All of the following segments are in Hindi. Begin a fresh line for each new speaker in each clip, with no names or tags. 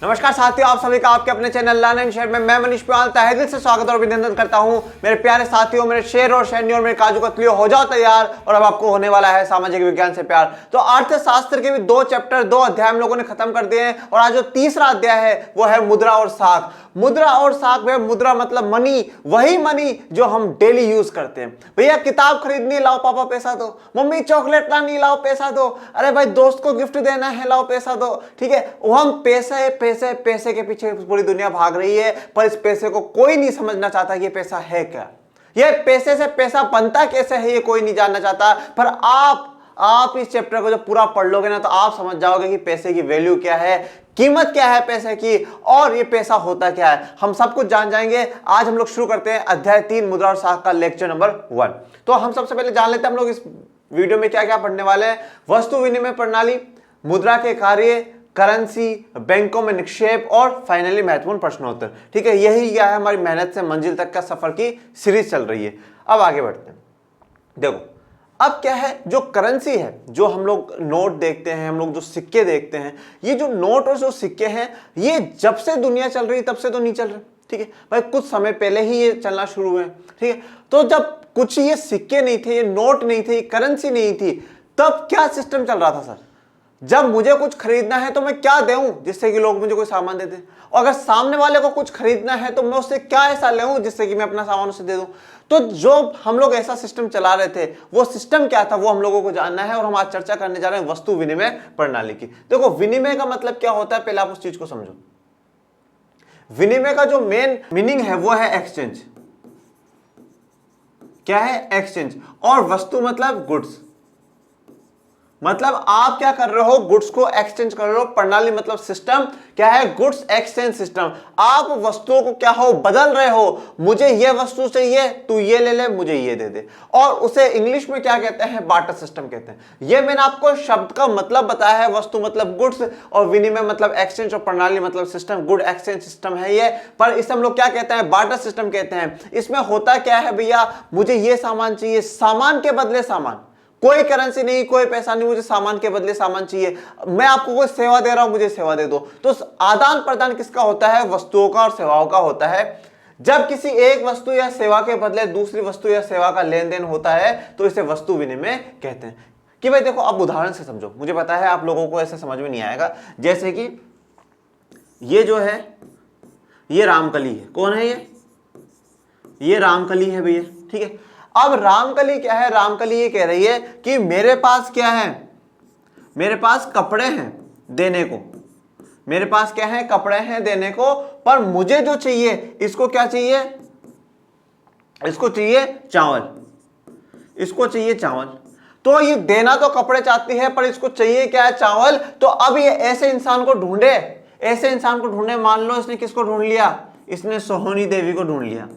नमस्कार साथियों, आप सभी का आपके अपने चैनल लर्न एंड शेयर में मैं मनीष पिवाल तहे दिल से स्वागत और अभिनंदन करता हूं। मेरे प्यारे साथियों, मेरे शेर और शैनी और मेरे काजू कतलियों, हो जाओ तैयार। और अब आपको होने वाला है सामाजिक विज्ञान से प्यार। तो अर्थशास्त्र के भी 2 चैप्टर 2 अध्याय हम लोगों ने खत्म कर दिए हैं और आज जो तीसरा अध्याय है वो है मुद्रा और साख। मुद्रा और साख में मुद्रा मतलब मनी, वही मनी जो हम डेली यूज करते हैं। भैया किताब खरीदनी, लाओ पापा पैसा दो। मम्मी चॉकलेट लानी, लाओ पैसा दो। अरे भाई दोस्त को गिफ्ट देना है, लाओ पैसा दो। ठीक है, वो हम पैसे पैसे पैसे के पीछे पूरी दुनिया भाग रही है, पर इस पैसे को कोई नहीं समझना चाहता कि ये पैसा है क्या, ये पैसे से पैसा बनता कैसे है, ये कोई नहीं जानना चाहता। पर आप इस चैप्टर को जब पूरा पढ़ लोगे ना तो आप समझ जाओगे कि पैसे की वैल्यू क्या है, कीमत क्या है पैसे की, और ये पैसा होता क्या है। हम सब कुछ जान जाएंगे। आज हम लोग शुरू करते हैं अध्याय 3 मुद्रा और साख का लेक्चर नंबर 1। तो हम सबसे पहले जान लेते हैं हम लोग इस वीडियो में क्या क्या पढ़ने वाले हैं। वस्तु विनिमय प्रणाली, मुद्रा के कार्य, करेंसी, बैंकों में निक्षेप और फाइनली महत्वपूर्ण प्रश्नोत्तर। ठीक है, यही क्या है हमारी मेहनत से मंजिल तक का सफर की सीरीज चल रही है। अब आगे बढ़ते हैं। देखो अब क्या है, जो करेंसी है, जो हम लोग नोट देखते हैं, हम लोग जो सिक्के देखते हैं, ये जो नोट और जो सिक्के हैं ये जब से दुनिया चल रही है तब से तो नहीं चल रहे। ठीक है भाई, कुछ समय पहले ही ये चलना शुरू हुए। ठीक है, तो जब कुछ ये सिक्के नहीं थे, ये नोट नहीं थे, करेंसी नहीं थी, तब क्या सिस्टम चल रहा था सर? जब मुझे कुछ खरीदना है तो मैं क्या दूं जिससे कि लोग मुझे कोई सामान दे दें, और अगर सामने वाले को कुछ खरीदना है तो मैं उससे क्या ऐसा लूं जिससे कि मैं अपना सामान उसे दे दूं। तो जो हम लोग ऐसा सिस्टम चला रहे थे वो सिस्टम क्या था, वो हम लोगों को जानना है। और हम आज चर्चा करने जा रहे हैं वस्तु विनिमय प्रणाली की। देखो विनिमय का मतलब क्या होता है, पहले आप उस चीज को समझो। विनिमय का जो मेन मीनिंग है वो है एक्सचेंज। क्या है? एक्सचेंज। और वस्तु मतलब गुड्स, मतलब आप क्या कर रहे हो, गुड्स को एक्सचेंज कर रहे हो। प्रणाली मतलब सिस्टम। क्या है? Goods exchange system. आप वस्तुओं को क्या हो, बदल रहे हो। मुझे ये वस्तु चाहिए, तू ये ले ले, मुझे ये दे दे। और उसे इंग्लिश में क्या कहते हैं? बार्टर सिस्टम कहते हैं। ये मैंने आपको शब्द का मतलब बताया है। वस्तु मतलब गुड्स और विनिमय मतलब एक्सचेंज और प्रणाली मतलब सिस्टम। गुड एक्सचेंज सिस्टम है ये, पर इसे हम लोग क्या कहते हैं? बार्टर सिस्टम कहते हैं। इसमें होता क्या है भैया, मुझे ये सामान चाहिए, सामान के बदले सामान, कोई करेंसी नहीं, कोई पैसा नहीं, मुझे सामान के बदले सामान चाहिए। मैं आपको कोई सेवा दे रहा हूं, मुझे सेवा दे दो। तो आदान प्रदान किसका होता है? वस्तुओं का और सेवाओं का होता है। जब किसी एक वस्तु या सेवा के बदले दूसरी वस्तु या सेवा का लेन देन होता है तो इसे वस्तु विनिमय कहते हैं। कि भाई देखो, अब उदाहरण से समझो। मुझे पता है आप लोगों को ऐसे समझ में नहीं आएगा। जैसे कि ये जो है ये रामकली है। कौन है ये रामकली है भैया। ठीक है, अब रामकली क्या है? रामकली ये कह रही है कि मेरे पास क्या है, मेरे पास कपड़े हैं देने को, मेरे पास क्या है? कपड़े हैं देने को, पर मुझे जो चाहिए, इसको क्या चाहिए? इसको चाहिए चावल, इसको चाहिए चावल। तो ये देना तो कपड़े चाहती है, पर इसको चाहिए क्या है? चावल। तो अब ये ऐसे इंसान को ढूंढे, ऐसे इंसान को ढूंढे। मान लो इसने किसको ढूंढ लिया? इसने सोहोनी देवी को ढूंढ लिया।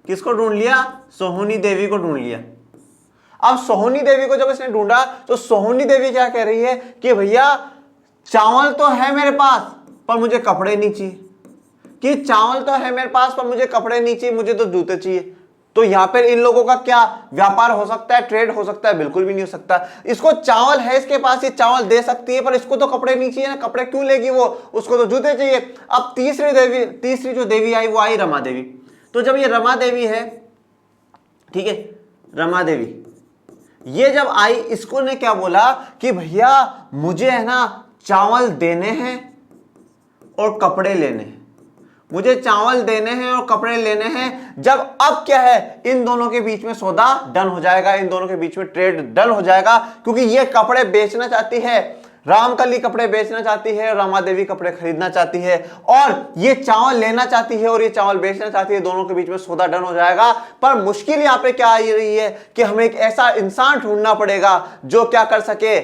किसको ढूंढ लिया? सोहोनी देवी को ढूंढ लिया। अब सोहोनी देवी को जब इसने ढूंढा तो सोहोनी देवी क्या कह रही है कि भैया चावल तो है मेरे पास पर मुझे कपड़े नहीं चाहिए। कि चावल तो है मेरे पास पर मुझे कपड़े नहीं चाहिए, मुझे तो जूते चाहिए। तो यहां पर इन लोगों का क्या व्यापार हो सकता है? ट्रेड हो सकता है? बिल्कुल भी नहीं हो सकता। इसको चावल है, इसके पास ये चावल दे सकती है, पर इसको तो कपड़े नहीं चाहिए ना। कपड़े क्यों लेगी वो? उसको तो जूते चाहिए। अब तीसरी जो देवी आई वो आई रमा देवी। तो जब ये रमा देवी है, ठीक है, रमा देवी ये जब आई, इसको ने क्या बोला कि भैया मुझे है ना चावल देने हैं और कपड़े लेने हैं, मुझे चावल देने हैं और कपड़े लेने हैं। जब अब क्या है, इन दोनों के बीच में सौदा डन हो जाएगा, इन दोनों के बीच में ट्रेड डन हो जाएगा। क्योंकि ये कपड़े बेचना चाहती है, रामकली कपड़े बेचना चाहती है, रमा देवी कपड़े खरीदना चाहती है, और ये चावल लेना चाहती है और ये चावल बेचना चाहती है। दोनों के बीच में सौदा डन हो जाएगा। पर मुश्किल यहां पे क्या आ रही है कि हमें एक ऐसा इंसान ढूंढना पड़ेगा जो क्या कर सके,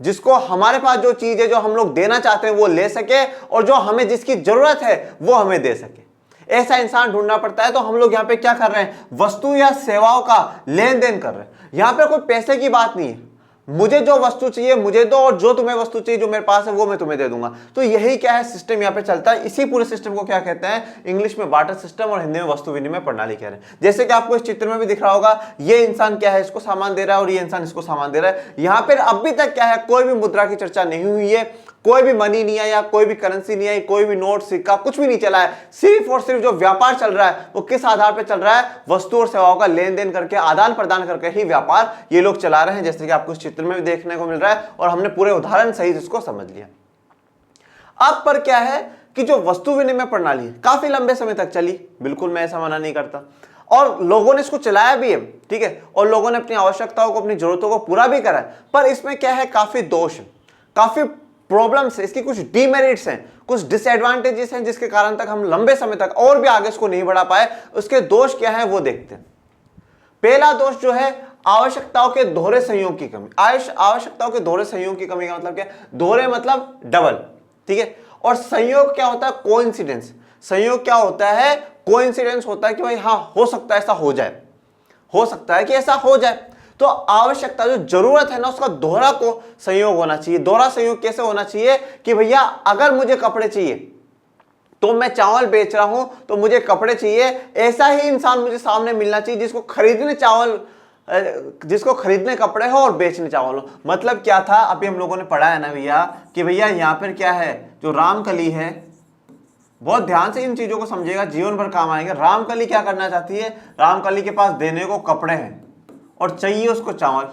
जिसको हमारे पास जो चीज है जो हम लोग देना चाहते हैं वो ले सके, और जो हमें जिसकी जरूरत है वो हमें दे सके। ऐसा इंसान ढूंढना पड़ता है। तो हम लोग यहाँ पे क्या कर रहे हैं? वस्तु या सेवाओं का लेन देन कर रहे हैं। यहां पे कोई पैसे की बात नहीं है। मुझे जो वस्तु चाहिए मुझे दो, और जो तुम्हें वस्तु चाहिए जो मेरे पास है वो मैं तुम्हें दे दूंगा। तो यही क्या है सिस्टम यहाँ पे चलता है। इसी पूरे सिस्टम को क्या कहते हैं, इंग्लिश में बार्टर सिस्टम और हिंदी में वस्तु विनिमय प्रणाली कह रहे हैं। जैसे कि आपको इस चित्र में भी दिख रहा होगा, ये इंसान क्या है, इसको सामान दे रहा है और ये इंसान इसको सामान दे रहा है। यहाँ पर अभी तक क्या है, कोई भी मुद्रा की चर्चा नहीं हुई है, कोई भी मनी नहीं आया, कोई भी करेंसी नहीं आई, कोई भी नोट सिक्का कुछ भी नहीं चला है। सिर्फ और सिर्फ जो व्यापार चल रहा है वो किस आधार पर चल रहा है, वस्तु और सेवाओं का लेन देन करके, आदान प्रदान करके ही व्यापार ये लोग चला रहे हैं, जैसे कि आपको इस चित्र में भी देखने को मिल रहा है। और हमने पूरे उदाहरण सहित इसको समझ लिया। अब पर क्या है कि जो वस्तु विनिमय प्रणाली है काफी लंबे समय तक चली, बिल्कुल मैं ऐसा मना नहीं करता, और लोगों ने इसको चलाया भी है, ठीक है, और लोगों ने अपनी आवश्यकताओं को, अपनी जरूरतों को पूरा भी करा है। पर इसमें क्या है, काफी दोष है, काफी प्रॉब्लम्स है, इसकी कुछ डीमेरिट्स हैं, कुछ डिसएडवांटेजेस हैं, जिसके कारण तक हम लंबे समय तक और भी आगे इसको नहीं बढ़ा पाए। उसके दोष क्या है वो देखते हैं। पहला दोष जो है, आवश्यकताओं के दोहरे संयोग की कमी। आवश्यकताओं के दोहरे संयोग की कमी का मतलब क्या है, दोहरे मतलब डबल, ठीक है, और संयोग क्या होता है, कोइंसिडेंस। संयोग क्या होता है, कोइंसिडेंस होता है कि भाई हाँ हो सकता है ऐसा हो जाए, हो सकता है कि ऐसा हो जाए। तो आवश्यकता जो जरूरत है ना उसका दोहरा को संयोग होना चाहिए। दोहरा संयोग कैसे होना चाहिए कि भैया अगर मुझे कपड़े चाहिए तो मैं चावल बेच रहा हूं तो मुझे कपड़े चाहिए, ऐसा ही इंसान मुझे सामने मिलना चाहिए जिसको खरीदने कपड़े हो और बेचने चावल हो। मतलब क्या था, अभी हम लोगों ने पढ़ा है ना भैया कि भैया यहाँ पर क्या है, जो रामकली है, बहुत ध्यान से इन चीजों को समझिएगा, जीवन भर काम आएंगे। रामकली क्या करना चाहती है, रामकली के पास देने को कपड़े हैं और चाहिए उसको चावल।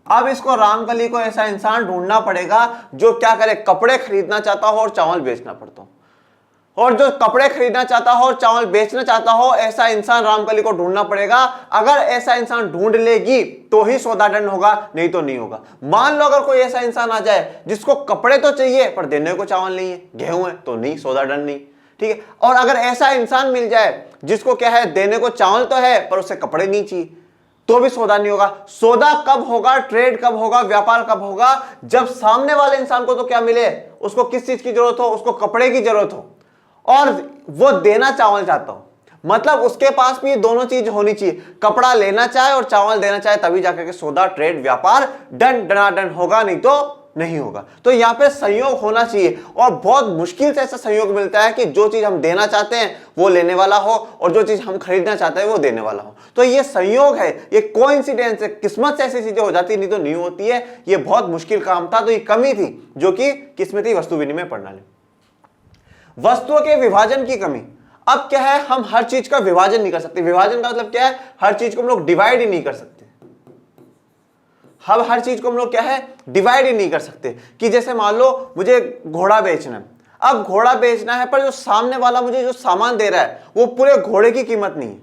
अब इसको रामकली को ऐसा इंसान ढूंढना पड़ेगा जो क्या करे, कपड़े खरीदना चाहता हो और चावल बेचना पड़ता हो, और जो कपड़े खरीदना चाहता हो और चावल बेचना चाहता हो ऐसा इंसान रामकली को ढूंढना पड़ेगा। अगर ऐसा इंसान ढूंढ लेगी तो ही सौदा डन होगा, नहीं तो नहीं होगा। मान लो अगर कोई ऐसा इंसान आ जाए जिसको कपड़े तो चाहिए पर देने को चावल नहीं है, गेहूं है, तो नहीं, सौदा डन नहीं, ठीक है। और अगर ऐसा इंसान मिल जाए जिसको क्या है, देने को चावल तो है पर उसे कपड़े नहीं चाहिए, तो भी सौदा नहीं होगा। सौदा कब होगा, ट्रेड कब होगा, व्यापार कब होगा, जब सामने वाले इंसान को तो क्या मिले, उसको किस चीज की जरूरत हो, उसको कपड़े की जरूरत हो और वो देना चावल चाहता हो। मतलब उसके पास भी ये दोनों चीज होनी चाहिए, कपड़ा लेना चाहे और चावल देना चाहे, तभी जाकर के सौदा, ट्रेड, व्यापार डन डनाडन होगा, नहीं तो नहीं होगा। तो यहाँ पे संयोग होना चाहिए, और बहुत मुश्किल से ऐसा संयोग मिलता है कि जो चीज हम देना चाहते हैं वो लेने वाला हो और जो चीज हम खरीदना चाहते हैं वो देने वाला हो। तो ये संयोग है, ये कोइंसिडेंस है, किस्मत से ऐसी चीजें हो जाती, नहीं तो नहीं होती है। ये बहुत मुश्किल काम था, तो ये कमी थी जो कि किसमें थी, वस्तु विनिमय प्रणाली। वस्तुओं के विभाजन की कमी। अब क्या है, हम हर चीज का विभाजन नहीं कर सकते। विभाजन का मतलब क्या है, हर चीज को हम लोग डिवाइड ही नहीं कर सकते। हर चीज को हम लोग क्या है, डिवाइड ही नहीं कर सकते। कि जैसे मान लो मुझे घोड़ा बेचना है, अब घोड़ा बेचना है पर जो सामने वाला मुझे जो सामान दे रहा है वो पूरे घोड़े की कीमत नहीं है।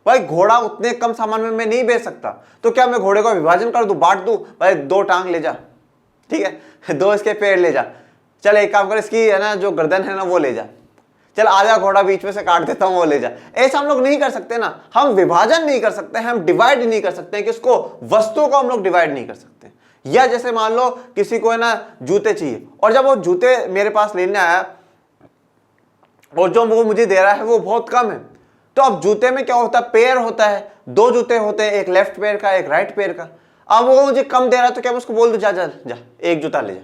भाई घोड़ा उतने कम सामान में मैं नहीं बेच सकता, तो क्या मैं घोड़े को विभाजन कर दूं, बांट दूं, भाई 2 टांग ले जा, ठीक है, 2 इसके पैर ले जा, चल एक काम कर इसकी है ना जो गर्दन है ना वो ले जा, चल आधा घोड़ा बीच में से काट देता हूं वो ले जा। ऐसा हम लोग नहीं कर सकते ना, हम विभाजन नहीं कर सकते, हम डिवाइड नहीं कर सकते, किसको, वस्तु को हम लोग डिवाइड नहीं कर सकते। या जैसे मान लो किसी को है ना जूते चाहिए, और जब वो जूते मेरे पास लेने आया और जो वो मुझे दे रहा है वो बहुत कम है, तो अब जूते में क्या होता है, पैर होता है, 2 जूते होते हैं, एक लेफ्ट पैर का एक राइट पैर का। अब वो मुझे कम दे रहा है तो क्या मैं उसको बोल दूं जा जा जा एक जूता ले जा,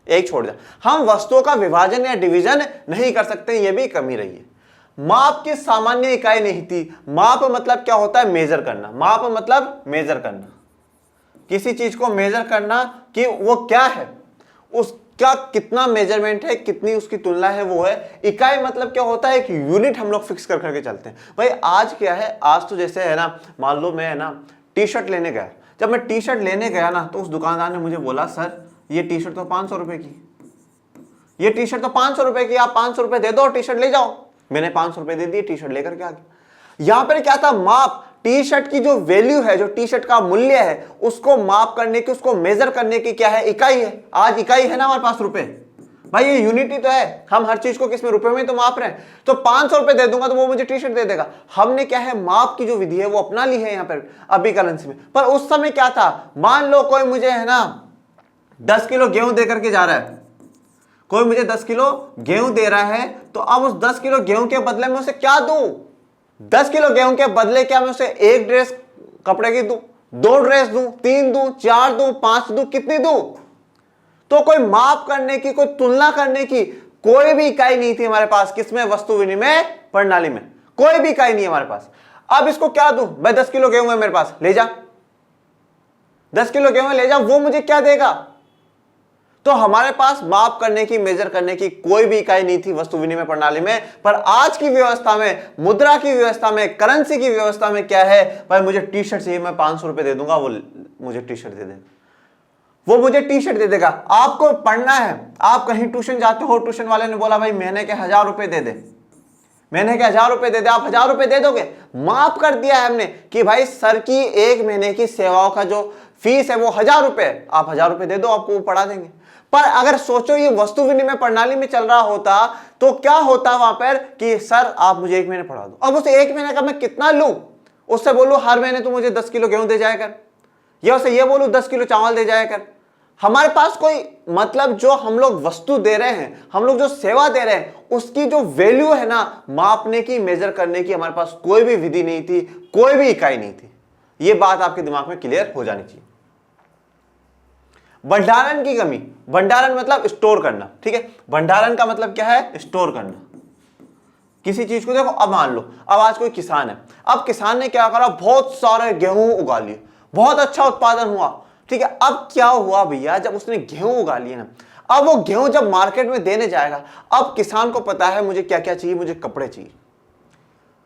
एक छोड़ जा। हम वस्तुओं का विभाजन या डिवीजन नहीं कर सकते, ये भी कमी रही है। माप की सामान्य इकाई नहीं थी। माप मतलब क्या होता है, मेजर करना। माप मतलब मेजर करना, किसी चीज को मेजर करना कि वो क्या है, उसका कितना मेजरमेंट है, कितनी उसकी तुलना है, वो है। इकाई मतलब क्या होता है, एक यूनिट हम लोग फिक्स कर करके चलते हैं। भाई आज क्या है, आज तो जैसे है ना, मान लो मैं है ना टी शर्ट लेने गया, जब मैं टी शर्ट लेने गया ना तो उस दुकानदार ने मुझे बोला सर ये टी शर्ट तो 500 रुपए की, ये टी शर्ट तो 500 रुपए की, आप 500 रुपए दे दो और टी शर्ट ले जाओ। मैंने 500 रुपए दे दिए, टी शर्ट लेकर के आ गया। यहां पर क्या था, माप। टी शर्ट की जो वैल्यू है, जो टी शर्ट का मूल्य है, उसको माप करने की, उसको मेजर करने की क्या है, इकाई है। आज इकाई है ना हमारे पास, रुपए। भाई ये यूनिटी तो है, हम हर चीज को किसमें, रुपए में तो माप रहे हैं। तो 500 रुपए दे दूंगा तो वो मुझे टी शर्ट दे देगा। हमने क्या है, माप की जो विधि है वो अपना ली है यहाँ पर अभी करेंसी में। पर उस समय क्या था, मान लो कोई मुझे है ना 10 किलो गेहूं दे करके जा रहा है, कोई मुझे 10 किलो गेहूं दे रहा है, तो अब उस 10 किलो गेहूं के बदले में उसे क्या दूं, 10 किलो गेहूं के बदले क्या मैं उसे एक ड्रेस कपड़े की दूं, 2 ड्रेस दूं, 3 दूं, 4 दूं, 5 दूं, कितनी दूं? तो कोई माप करने की, कोई तुलना करने की कोई भी इकाई नहीं थी हमारे पास। किसमें? वस्तु विनिमय प्रणाली में कोई भी इकाई नहीं है हमारे पास। अब इसको क्या दूं? भाई 10 किलो गेहूं है मेरे पास, ले जा, 10 किलो गेहूं ले जा, वो मुझे क्या देगा? तो हमारे पास माप करने की, मेजर करने की कोई भी इकाई नहीं थी वस्तु विनिमय प्रणाली में। पर आज की व्यवस्था में, मुद्रा की व्यवस्था में, करेंसी की व्यवस्था में क्या है? भाई मुझे टी शर्ट चाहिए, मैं 500 रुपए दे दूंगा, वो मुझे टी शर्ट दे देगा, वो मुझे टी शर्ट दे देगा। आपको पढ़ना है, आप कहीं ट्यूशन जाते हो, ट्यूशन वाले ने बोला भाई महीने के 1000 रुपए दे दे, महीने के 1000 रुपए दे दे, आप 1000 रुपए दे दोगे? माफ कर दिया है हमने कि भाई सर की एक महीने की सेवाओं का जो फीस है वो 1000 रुपए, आप 1000 रुपए दे दो, आपको वो पढ़ा देंगे। पर अगर सोचो ये वस्तु विनिमय प्रणाली में चल रहा होता तो क्या होता वहां पर कि सर आप मुझे 1 महीने पढ़ा दो। अब उसे 1 महीने का मैं कितना लूं? उससे बोलूं हर महीने तू मुझे 10 किलो गेहूं दे जाया कर, या उसे ये बोलूं 10 किलो चावल दे जाया कर। हमारे पास कोई मतलब जो हम लोग वस्तु दे रहे हैं, हम लोग जो सेवा दे रहे हैं, उसकी जो वैल्यू है ना, मापने की, मेजर करने की हमारे पास कोई भी विधि नहीं थी, कोई भी इकाई नहीं थी। यह बात आपके दिमाग में क्लियर हो जानी चाहिए। भंडारण की कमी, भंडारण मतलब स्टोर करना, ठीक है। भंडारण का मतलब क्या है? स्टोर करना किसी चीज को। देखो अब मान लो, अब आज कोई किसान है, अब किसान ने क्या करा, बहुत सारे गेहूं उगा लिए, बहुत अच्छा उत्पादन हुआ, ठीक है। अब क्या हुआ भैया, जब उसने गेहूं उगा लिए ना, अब वो गेहूं जब मार्केट में देने जाएगा, अब किसान को पता है मुझे क्या क्या चाहिए, मुझे कपड़े चाहिए,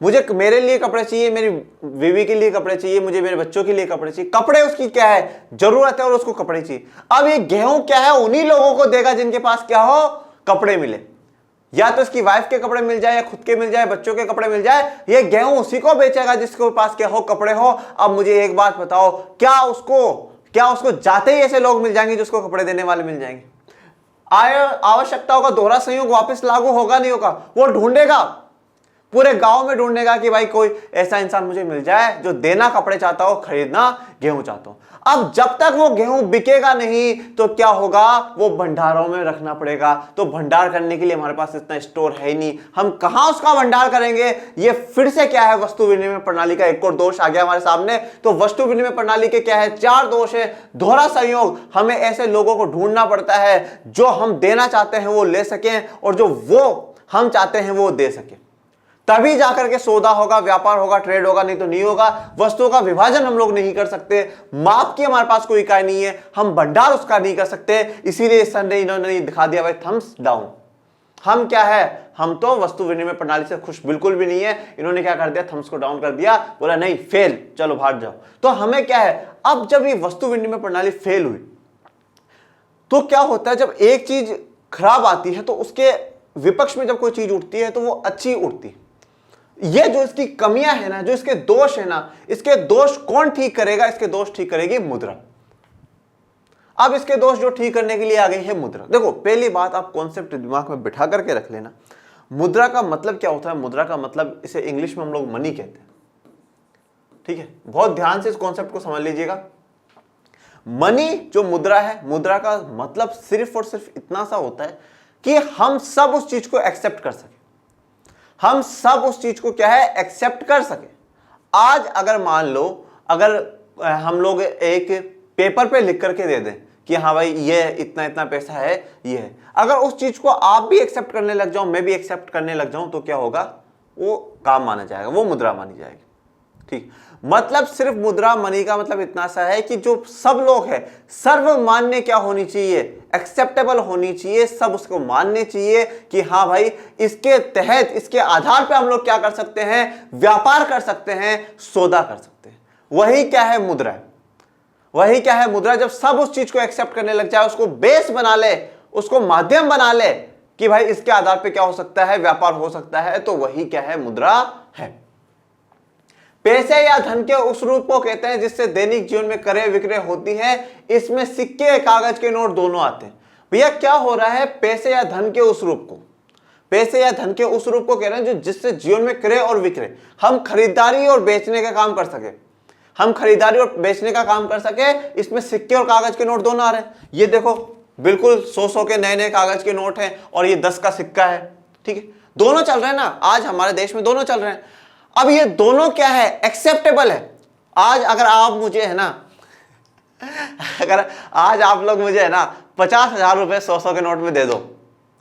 मुझे मेरे लिए कपड़े चाहिए, मेरी बीवी के लिए कपड़े चाहिए, मुझे मेरे बच्चों के लिए कपड़े चाहिए। कपड़े उसकी क्या है? जरूरत है, और उसको कपड़े चाहिए। अब ये गेहूं क्या है? उन्हीं लोगों को देगा जिनके पास क्या हो, कपड़े मिले, या तो इसकी वाइफ के कपड़े मिल जाए, या खुद के मिल जाए, बच्चों के कपड़े मिल जाए। ये गेहूं उसी को बेचेगा जिसके पास क्या हो, कपड़े हो। अब मुझे एक बात बताओ, क्या उसको जाते ही ऐसे लोग मिल जाएंगे जिसको कपड़े देने वाले मिल जाएंगे? आवश्यकताओं का दोहरा संयोग वापस लागू होगा नहीं होगा? वो ढूंढेगा, पूरे गांव में ढूंढेगा कि भाई कोई ऐसा इंसान मुझे मिल जाए जो देना कपड़े चाहता हो, खरीदना गेहूं चाहता हो। अब जब तक वो गेहूं बिकेगा नहीं तो क्या होगा, वो भंडारों में रखना पड़ेगा। तो भंडार करने के लिए हमारे पास इतना स्टोर है ही नहीं, हम कहां उसका भंडार करेंगे? ये फिर से क्या है, वस्तु विनिमय प्रणाली का एक और दोष आ गया हमारे सामने। तो वस्तु विनिमय प्रणाली के क्या है, 4 दोष है। दोहरा संयोग, हमें ऐसे लोगों को ढूंढना पड़ता है जो हम देना चाहते हैं वो ले सकें, और जो वो हम चाहते हैं वो दे सके, तभी जाकर के सौदा होगा, व्यापार होगा, ट्रेड होगा, नहीं तो नहीं होगा। वस्तुओं का विभाजन हम लोग नहीं कर सकते, माप की हमारे पास कोई इकाई नहीं है, हम भंडार उसका नहीं कर सकते। इसीलिए इन्होंने दिखा दिया भाई थम्स डाउन। हम क्या है, हम तो वस्तु विनिमय प्रणाली से खुश बिल्कुल भी नहीं है। इन्होंने क्या कर दिया, थम्स को डाउन कर दिया, बोला नहीं फेल, चलो भाग जाओ। तो हमें क्या है, अब जब ये वस्तु विनिमय प्रणाली फेल हुई तो क्या होता है, जब एक चीज खराब आती है तो उसके विपक्ष में जब कोई चीज उठती है तो वो अच्छी उठती है। ये जो इसकी कमियां है ना, जो इसके दोष है ना, इसके दोष कौन ठीक करेगा? इसके दोष ठीक करेगी मुद्रा। अब इसके दोष जो ठीक करने के लिए आ गई है मुद्रा। देखो पहली बात, आप कॉन्सेप्ट दिमाग में बिठा करके रख लेना, मुद्रा का मतलब क्या होता है? मुद्रा का मतलब, इसे इंग्लिश में हम लोग मनी कहते हैं, ठीक है। बहुत ध्यान से इस कॉन्सेप्ट को समझ लीजिएगा। मनी जो मुद्रा है, मुद्रा का मतलब सिर्फ और सिर्फ इतना सा होता है कि हम सब उस चीज को एक्सेप्ट कर सके, हम सब उस चीज को क्या है, एक्सेप्ट कर सके। आज अगर मान लो, अगर हम लोग एक पेपर पे लिख करके दे दें कि हाँ भाई ये इतना इतना पैसा है, ये है, अगर उस चीज को आप भी एक्सेप्ट करने लग जाओ, मैं भी एक्सेप्ट करने लग जाऊं, तो क्या होगा, वो काम माना जाएगा, वो मुद्रा मानी जाएगी, ठीक। मतलब सिर्फ मुद्रा, मनी का मतलब इतना सा है कि जो सब लोग हैं, सर्वमान्य क्या होनी चाहिए, एक्सेप्टेबल होनी चाहिए, सब उसको मानने चाहिए कि हाँ भाई इसके तहत, इसके आधार पे हम लोग क्या कर सकते हैं, व्यापार कर सकते हैं, सौदा कर सकते हैं। वही क्या है, मुद्रा। वही क्या है, मुद्रा। जब सब उस चीज को एक्सेप्ट करने लग जाए, उसको बेस बना ले, उसको माध्यम बना ले कि भाई इसके आधार पे क्या हो सकता है, व्यापार हो सकता है, तो वही क्या है, मुद्रा है। पैसे या धन के उस रूप को कहते हैं जिससे दैनिक जीवन में क्रय विक्रय होती है। इसमें सिक्के, कागज के नोट दोनों आते हैं। भैया क्या हो रहा है, पैसे या धन के उस रूप को, पैसे या धन के उस रूप को कह रहे हैं जो जिससे जीवन में क्रय और विक्रय, हम खरीदारी और बेचने का काम कर सके, हम खरीदारी और बेचने का काम कर सके। इसमें सिक्के और कागज के नोट दोनों आ रहे हैं। ये देखो बिल्कुल 100 के नए नए कागज के नोट हैं, और ये 10 का सिक्का है, ठीक है। दोनों चल रहे हैं ना, आज हमारे देश में दोनों चल रहे हैं। अब ये दोनों क्या है, एक्सेप्टेबल है। आज अगर आप मुझे है ना, अगर आज आप लोग मुझे है ना 50,000 रुपये 100-100 के नोट में दे दो,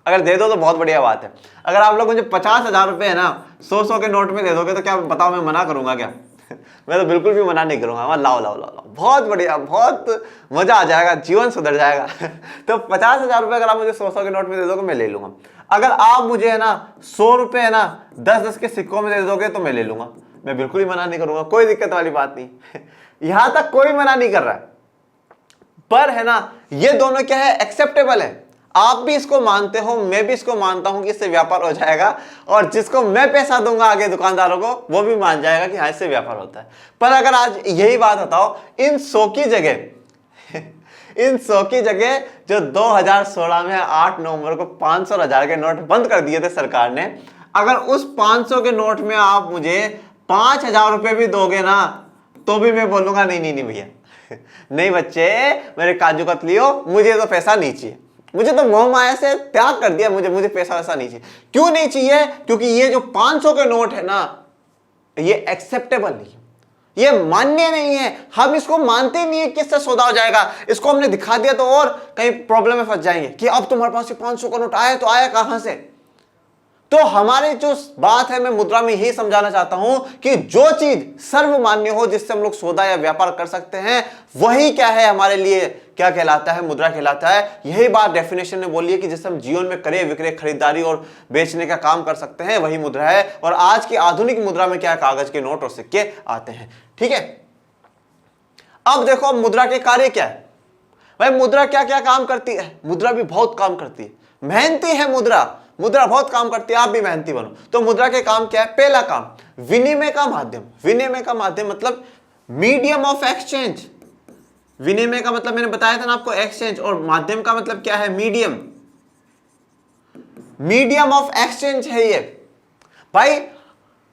अगर दे दो तो बहुत बढ़िया बात है। अगर आप लोग मुझे 50,000 रुपये है ना 100-100 के नोट में दे दोगे तो क्या बताओ मैं मना करूंगा क्या? मैं तो बिल्कुल भी मना नहीं करूंगा। लाओ लाओ लाओ लाओ, बहुत बढ़िया, बहुत मजा आ जाएगा, जीवन सुधर जाएगा। तो 50,000 रुपये अगर आप मुझे 100-100 के नोट में दे दोगे मैं ले लूंगा। अगर आप मुझे है ना 100 रुपये है ना 10-10 के सिक्कों में दे दोगे तो मैं ले लूंगा, मैं बिल्कुल ही मना नहीं करूंगा, कोई दिक्कत वाली बात नहीं। यहां तक कोई मना नहीं कर रहा है। पर है ना ये दोनों क्या है, एक्सेप्टेबल है। आप भी इसको मानते हो, मैं भी इसको मानता हूं कि इससे व्यापार हो जाएगा, और जिसको मैं पैसा दूंगा आगे दुकानदारों को वो भी मान जाएगा कि हाँ इससे व्यापार होता है। पर अगर आज यही बात बताओ, इन 100 की जगह इन 100 की जगह जो 2016 में 8 नवंबर को 500 और 1000 के नोट बंद कर दिए थे सरकार ने, अगर उस 500 के नोट में आप मुझे 5,000 रुपए भी दोगे ना तो भी मैं बोलूंगा नहीं नहीं नहीं भैया, नहीं बच्चे मेरे काजू कतलियों, मुझे तो पैसा नहीं चाहिए, मुझे तो मोह माया से त्याग कर दिया, मुझे पैसा वैसा नहीं चाहिए। क्यों नहीं चाहिए? क्योंकि ये जो 500 के नोट है ना ये एक्सेप्टेबल नहीं है, ये मान्य नहीं है। हम इसको मानते नहीं है कि इससे सौदा हो जाएगा। इसको हमने दिखा दिया तो और कहीं प्रॉब्लम में फंस जाएंगे कि अब तुम्हारे पास ये 500 का नोट आया तो आया कहां से। तो हमारी जो बात है, मैं मुद्रा में यही समझाना चाहता हूं कि जो चीज सर्वमान्य हो, जिससे हम लोग सौदा या व्यापार कर सकते हैं, वही क्या है हमारे लिए क्या कहलाता है, मुद्रा कहलाता है। यही बात डेफिनेशन ने बोली है कि जिससे हम जीवन में क्रय विक्रय खरीदारी और बेचने का काम कर सकते हैं, वही मुद्रा है। और आज की आधुनिक मुद्रा में क्या है, कागज के नोट और सिक्के आते हैं। ठीक है, अब देखो मुद्रा के कार्य क्या है। भाई मुद्रा क्या क्या काम करती है? मुद्रा भी बहुत काम करती है, मेहनती है मुद्रा, मुद्रा बहुत काम करती है, आप भी मेहनती बनो। तो मुद्रा के काम क्या है? पहला काम विनिमय का माध्यम। विनिमय का माध्यम मतलब मीडियम ऑफ एक्सचेंज। विनिमय का मतलब मैंने बताया था ना आपको, एक्सचेंज, और माध्यम का मतलब क्या है? मीडियम। मीडियम ऑफ एक्सचेंज है ये। भाई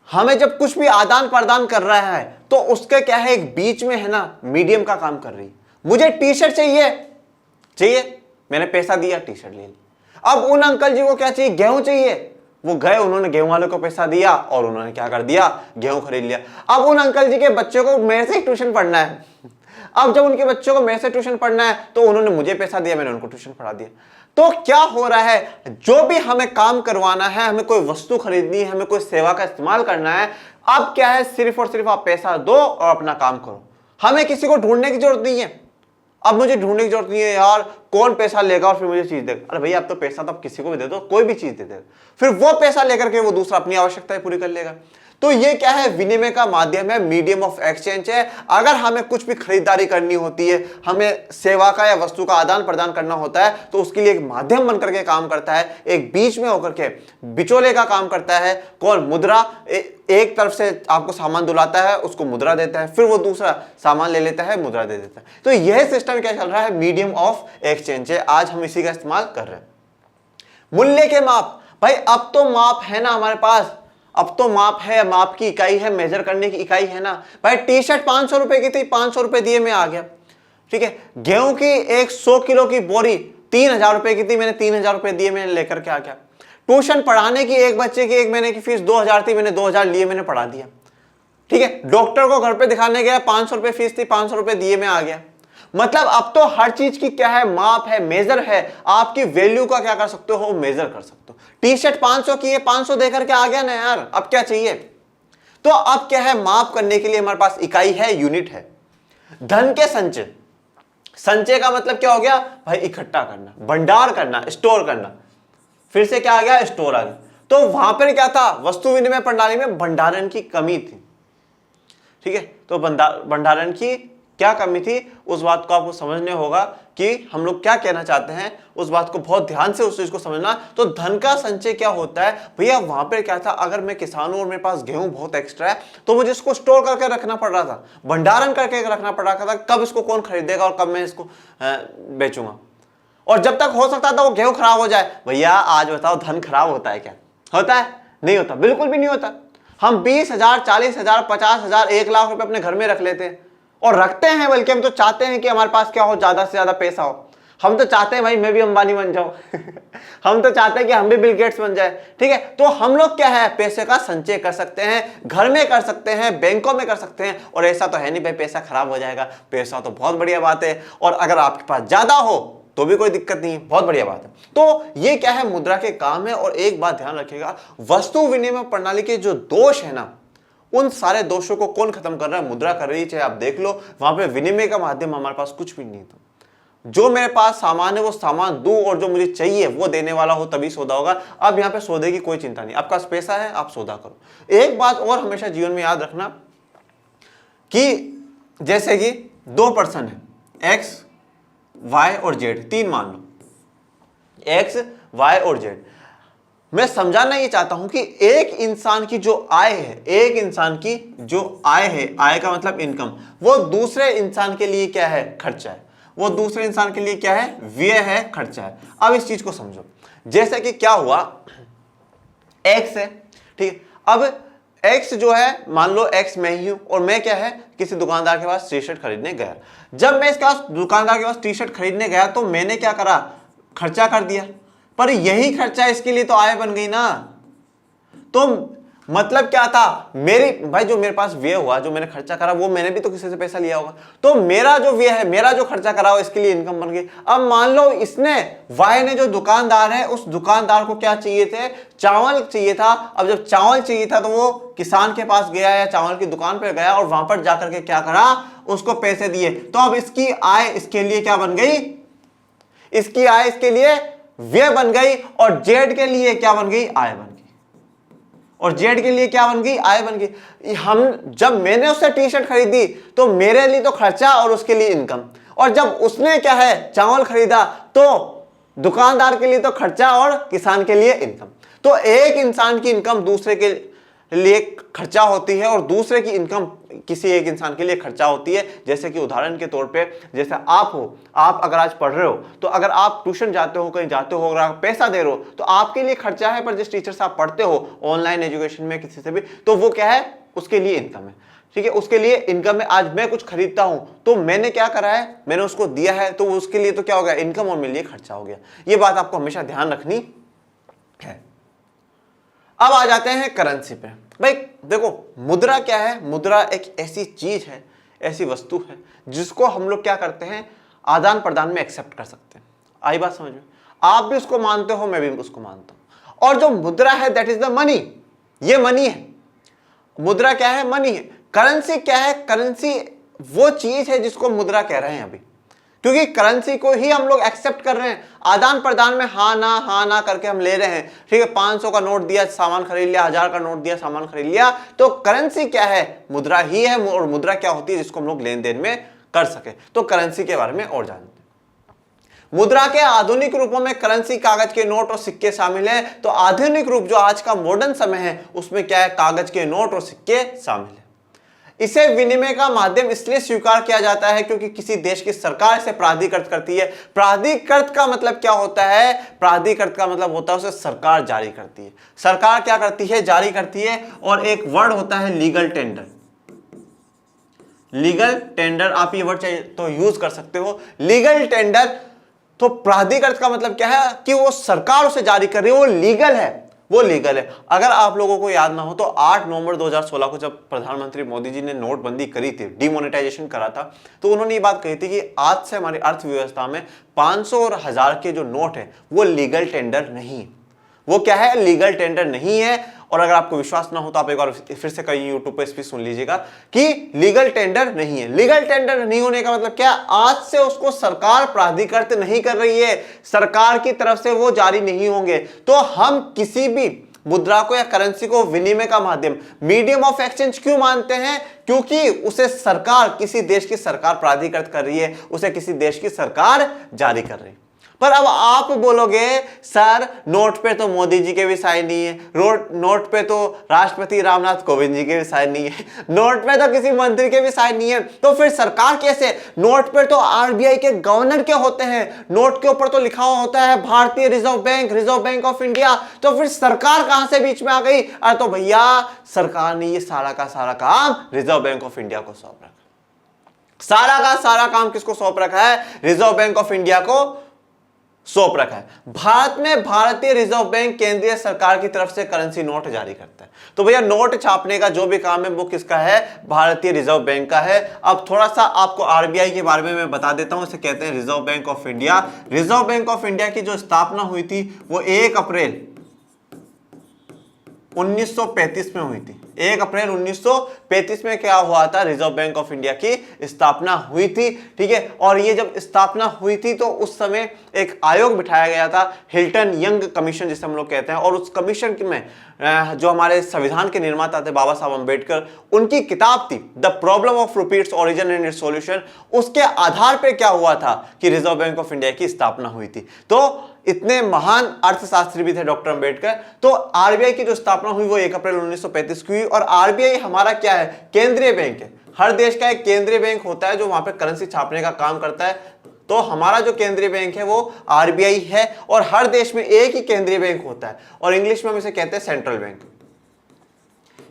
हमें जब कुछ भी आदान प्रदान कर रहा है तो उसके क्या है, एक बीच में है ना मीडियम का काम कर रही है। मुझे टी शर्ट चाहिए, मैंने पैसा दिया, टी शर्ट ले ली। अब उन अंकल जी को क्या चाहिए? गेहूं चाहिए, वो गए, उन्होंने गेहूं वाले को पैसा दिया और उन्होंने क्या कर दिया, गेहूं खरीद लिया। अब उन अंकल जी के बच्चों को मेरे से ट्यूशन पढ़ना है। अब जब उनके बच्चों को मेरे से ट्यूशन पढ़ना है तो उन्होंने मुझे पैसा दिया, मैंने उनको ट्यूशन पढ़ा दिया। तो क्या हो रहा है, जो भी हमें काम करवाना है, हमें कोई वस्तु खरीदनी है, हमें कोई सेवा का इस्तेमाल करना है, अब क्या है, सिर्फ और सिर्फ आप पैसा दो और अपना काम करो। हमें किसी को ढूंढने की जरूरत नहीं है। अब मुझे ढूंढने की जरूरत नहीं है यार कौन पैसा लेगा और फिर मुझे चीज देगा। अरे भैया अब तो पैसा तो आप किसी को भी दे दो, कोई भी चीज दे देगा, फिर वो पैसा लेकर के वो दूसरा अपनी आवश्यकताएं पूरी कर लेगा। तो ये क्या है, विनिमय का माध्यम है, मीडियम ऑफ एक्सचेंज है। अगर हमें कुछ भी खरीदारी करनी होती है, हमें सेवा का या वस्तु का आदान प्रदान करना होता है, तो उसके लिए एक माध्यम बनकर के काम करता है, एक बीच में होकर के बिचौले का काम करता है। कौन? मुद्रा। एक तरफ से आपको सामान दुलाता है, उसको मुद्रा देता है, फिर वो दूसरा सामान ले लेता है, मुद्रा दे देता है। तो यह सिस्टम क्या चल रहा है, मीडियम ऑफ एक्सचेंज है। आज हम इसी का इस्तेमाल कर रहे हैं। मूल्य के माप। भाई अब तो माप है ना हमारे पास, अब तो माप है, माप की इकाई है, मेजर करने की इकाई है ना। भाई टी शर्ट 500 रुपए की थी, 500 रुपए दिए मैं आ गया। ठीक है, गेहूं की 100 किलो की बोरी 3,000 रुपए की थी, मैंने 3,000 रुपए दिए, मैंने लेकर के आ गया। ट्यूशन पढ़ाने की एक बच्चे की 1 महीने की फीस 2,000 थी, मैंने 2,000 लिए, मैंने पढ़ा दिया। ठीक है, डॉक्टर को घर पे दिखाने गया, 500 रुपए फीस थी, 500 रुपए दिए, मैं आ गया। मतलब अब तो हर चीज की क्या है, माप है, मेजर है। आपकी वैल्यू का क्या कर सकते हो, मेजर कर सकते हो। टी शर्ट 500 की है, 500 देकर के आ गया ना यार, अब क्या चाहिए। तो अब क्या है, माप करने के लिए हमारे पास इकाई है, यूनिट है। धन के संचय। संचय का मतलब क्या हो गया भाई, इकट्ठा करना, भंडार करना, स्टोर करना। फिर से क्या आ गया, स्टोर आ गया। तो वहां पर क्या था, वस्तु विनिमय प्रणाली में भंडारण की कमी थी। ठीक है, तो भंडारण की क्या कमी थी, उस बात को आपको समझने होगा कि हम लोग क्या कहना चाहते हैं, उस बात को बहुत ध्यान से उस चीज को समझना। तो धन का संचय क्या होता है भैया, वहां पर क्या था, अगर मैं किसान हूं और मेरे पास गेहूं बहुत एक्स्ट्रा है तो मुझे इसको स्टोर करके रखना पड़ रहा था, भंडारण करके रखना पड़ रहा था। कब इसको कौन खरीदेगा और कब मैं इसको बेचूंगा, और जब तक हो सकता था वो गेहूं खराब हो जाए। भैया आज बताओ, धन खराब होता है क्या? होता है? नहीं होता, बिल्कुल भी नहीं होता। हम 20,000, 40,000, 50,000, 1,00,000 रुपए अपने घर में रख लेते हैं, और रखते हैं, बल्कि हम तो चाहते हैं कि हमारे पास क्या हो, ज्यादा से ज्यादा पैसा हो। हम तो चाहते हैं भाई मैं भी अंबानी बन जाऊं हम तो चाहते हैं कि हम भी बिल गेट्स बन जाए, ठीक है। तो हम लोग क्या है, पैसे का संचय कर सकते हैं, घर में कर सकते हैं, बैंकों में कर सकते हैं। और ऐसा तो है नहीं भाई पैसा खराब हो जाएगा, पैसा तो बहुत बढ़िया बात है। और अगर आपके पास ज्यादा हो तो भी कोई दिक्कत नहीं है, बहुत बढ़िया बात है। तो ये क्या है, मुद्रा के काम है। और एक बात ध्यान रखिएगा, वस्तु विनिमय प्रणाली के जो दोष है ना, उन सारे दोषों को कौन खत्म कर रहा है, मुद्रा कर रही है। चाहे आप देख लो वहां पे विनिमय का माध्यम हमारे पास कुछ भी नहीं था। जो मेरे पास सामान है वो सामान दूं और जो मुझे चाहिए वो देने वाला हो तभी सौदा होगा। अब यहाँ पे सौदे की कोई चिंता नहीं, आपका पैसा है आप सौदा करो। एक बात और हमेशा जीवन में याद रखना कि जैसे कि 2 पर्सन है, एक्स वाई और जेड, 3 मान लो, एक्स वाई और जेड। मैं समझाना ये चाहता हूं कि एक इंसान की जो आय है, एक इंसान की जो आय है, आय का मतलब इनकम, वो दूसरे इंसान के लिए क्या है, खर्चा है। वो दूसरे इंसान के लिए क्या है, व्यय है, खर्चा है। अब इस चीज को समझो, जैसे कि क्या हुआ, एक्स है, ठीक है। अब एक्स जो है, मान लो एक्स मैं ही हूं और मैं क्या है, किसी दुकानदार के पास टी शर्ट खरीदने गया। जब मैं इसके पास दुकानदार के पास टी शर्ट खरीदने गया तो मैंने क्या करा, खर्चा कर दिया। पर यही खर्चा इसके लिए तो आय बन गई ना। तो मतलब क्या था, मेरी भाई जो मेरे पास व्यय हुआ, जो मैंने खर्चा करा, वो मैंने भी तो किसी से पैसा लिया होगा। तो मेरा जो व्यय है, मेरा जो खर्चा करा हो, इसके लिए इनकम बन गई। अब मान लो इसने, वाई ने, जो दुकानदार है, उस दुकानदार को क्या चाहिए थे, चावल चाहिए था। अब जब चावल चाहिए था तो वो किसान के पास गया या चावल की दुकान पर गया और वहां पर जाकर के क्या करा, उसको पैसे दिए। तो अब इसकी आय इसके लिए क्या बन गई, इसकी आय इसके लिए व्यय बन गई। और जेड के लिए क्या बन गई, आय बन गई। और जेड के लिए क्या बन गई, आय बन गई। हम जब मैंने उससे टी शर्ट खरीदी तो मेरे लिए तो खर्चा और उसके लिए इनकम। और जब उसने क्या है, चावल खरीदा, तो दुकानदार के लिए तो खर्चा और किसान के लिए इनकम। तो एक इंसान की इनकम दूसरे के लिए खर्चा होती है और दूसरे की इनकम किसी एक इंसान के लिए खर्चा होती है। जैसे कि उदाहरण के तौर पे, जैसे आप हो, आप अगर आज पढ़ रहे हो, तो अगर आप ट्यूशन जाते हो, कहीं जाते हो, अगर आप पैसा दे रहे हो तो आपके लिए खर्चा है। पर जिस टीचर से आप पढ़ते हो ऑनलाइन एजुकेशन में किसी से भी, तो वो क्या है, उसके लिए इनकम है, ठीक है, उसके लिए इनकम है। आज मैं कुछ खरीदता हूं तो मैंने क्या करा है, मैंने उसको दिया है, तो उसके लिए तो क्या हो गया, इनकम, और मेरे लिए खर्चा हो गया। ये बात आपको हमेशा ध्यान रखनी है। अब आ जाते हैं करेंसी पे। भाई देखो, मुद्रा क्या है, मुद्रा एक ऐसी चीज है, ऐसी वस्तु है जिसको हम लोग क्या करते हैं, आदान प्रदान में एक्सेप्ट कर सकते हैं। आई बात समझ में, आप भी उसको मानते हो, मैं भी उसको मानता हूं। और जो मुद्रा है, दैट इज द मनी, ये मनी है। मुद्रा क्या है, मनी है। करेंसी क्या है, करेंसी वो चीज है जिसको मुद्रा कह रहे हैं अभी, क्योंकि करेंसी को ही हम लोग एक्सेप्ट कर रहे हैं। आदान प्रदान में हाँ ना करके हम ले रहे हैं, ठीक है। 500 का नोट दिया, सामान खरीद लिया, 1000 का नोट दिया, सामान खरीद लिया। तो करेंसी क्या है, मुद्रा ही है। और मुद्रा क्या होती है, जिसको हम लोग लेन देन में कर सके। तो करेंसी के बारे में और जानते हैं। मुद्रा के आधुनिक रूपों में करेंसी, कागज के नोट और सिक्के शामिल है। तो आधुनिक रूप जो आज का मॉडर्न समय है, उसमें क्या है, कागज के नोट और सिक्के शामिल है। इसे विनिमय का माध्यम इसलिए स्वीकार किया जाता है क्योंकि किसी देश की सरकार इसे प्राधिकृत करती है। प्राधिकृत का मतलब क्या होता है, प्राधिकृत का मतलब होता है उसे सरकार जारी करती है। सरकार क्या करती है, जारी करती है। और एक वर्ड होता है लीगल टेंडर। लीगल टेंडर, आप ये वर्ड चाहिए तो यूज कर सकते हो, लीगल टेंडर। तो प्राधिकृत का मतलब क्या है कि वो सरकार उसे जारी कर रही है, वो लीगल है, वो लीगल है। अगर आप लोगों को याद ना हो तो 8 नवंबर 2016 को जब प्रधानमंत्री मोदी जी ने नोटबंदी करी थी, डिमोनेटाइजेशन करा था, तो उन्होंने ये बात कही थी कि आज से हमारी अर्थव्यवस्था में 500 और 1000 के जो नोट है वो लीगल टेंडर नहीं है। वो क्या है, लीगल टेंडर नहीं है। और अगर आपको विश्वास ना हो तो आप एक बार फिर से कहीं यूट्यूब पे स्पीच सुन लीजिएगा कि लीगल टेंडर नहीं है। लीगल टेंडर नहीं होने का मतलब क्या, आज से उसको सरकार प्राधिकृत नहीं कर रही है, सरकार की तरफ से वो जारी नहीं होंगे। तो हम किसी भी मुद्रा को या करेंसी को विनिमय का माध्यम, मीडियम ऑफ एक्सचेंज क्यों मानते हैं, क्योंकि उसे सरकार, किसी देश की सरकार प्राधिकृत कर रही है, उसे किसी देश की सरकार जारी कर रही है। पर अब आप बोलोगे सर नोट पे तो मोदी जी के भी साइन नहीं है, नोट पे तो राष्ट्रपति रामनाथ कोविंद जी के भी साइन नहीं है, नोट पे तो किसी मंत्री के भी साइन नहीं है, तो फिर सरकार कैसे? नोट पे तो आरबीआई के गवर्नर के होते हैं, नोट के ऊपर तो लिखा हुआ होता है भारतीय रिजर्व बैंक ऑफ इंडिया, तो फिर सरकार कहां से बीच में आ गई? अरे तो भैया सरकार ने ये सारा का सारा काम रिजर्व बैंक ऑफ इंडिया को सौंप रखा। सारा का सारा काम किसको सौंप रखा है? रिजर्व बैंक ऑफ इंडिया को सौंप रखा है। भारत में भारतीय रिजर्व बैंक केंद्रीय सरकार की तरफ से करेंसी नोट जारी करता है। तो भैया नोट छापने का जो भी काम है वो किसका है? भारतीय रिजर्व बैंक का है। अब थोड़ा सा आपको आरबीआई के बारे में मैं बता देता हूं। इसे कहते हैं reserve bank of India. Reserve bank of India की जो स्थापना हुई थी वो 1 अप्रैल 1935 में हुई थी। 1 अप्रैल 1935 में क्या हुआ था? रिजर्व बैंक ऑफ इंडिया की स्थापना हुई थी। ठीक है, और ये जब स्थापना हुई थी तो उस समय एक आयोग बिठाया गया था, हिल्टन यंग कमीशन जिसे हम लोग कहते हैं। और उस कमीशन में जो हमारे संविधान के निर्माता थे बाबा साहब अंबेडकर, उनकी किताब थी the problem of rupees origin and it's solution. उसके आधार पर क्या हुआ था कि रिजर्व बैंक ऑफ इंडिया की स्थापना हुई थी। तो इतने महान अर्थशास्त्री भी थे डॉक्टर अंबेडकर। तो आरबीआई की जो स्थापना हुई वो 1 अप्रैल 1935 की हुई। और आरबीआई हमारा क्या है? केंद्रीय बैंक है। हर देश का एक केंद्रीय बैंक होता है जो वहां पे करेंसी छापने का काम करता है। तो हमारा जो केंद्रीय बैंक है वो आरबीआई है। और हर देश में एक ही केंद्रीय बैंक होता है और इंग्लिश में हम इसे कहते हैं सेंट्रल बैंक।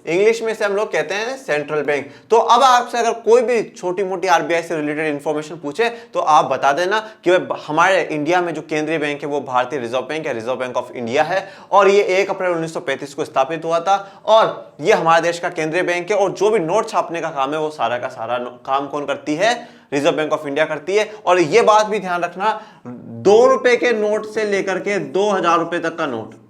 इंग्लिश में से हम लोग कहते हैं सेंट्रल बैंक। तो अब आपसे अगर कोई भी छोटी मोटी आरबीआई से रिलेटेड इंफॉर्मेशन पूछे तो आप बता देना कि हमारे इंडिया में जो केंद्रीय बैंक है वो भारतीय रिजर्व बैंक है, रिजर्व बैंक ऑफ इंडिया है। और ये 1 अप्रैल 1935 को स्थापित हुआ था और ये हमारे देश का केंद्रीय बैंक है। और जो भी नोट छापने का काम है वो सारा का सारा काम कौन करती है? रिजर्व बैंक ऑफ इंडिया करती है। और ये बात भी ध्यान रखना, 2 रुपए के नोट से लेकर के 2000 रुपए तक का note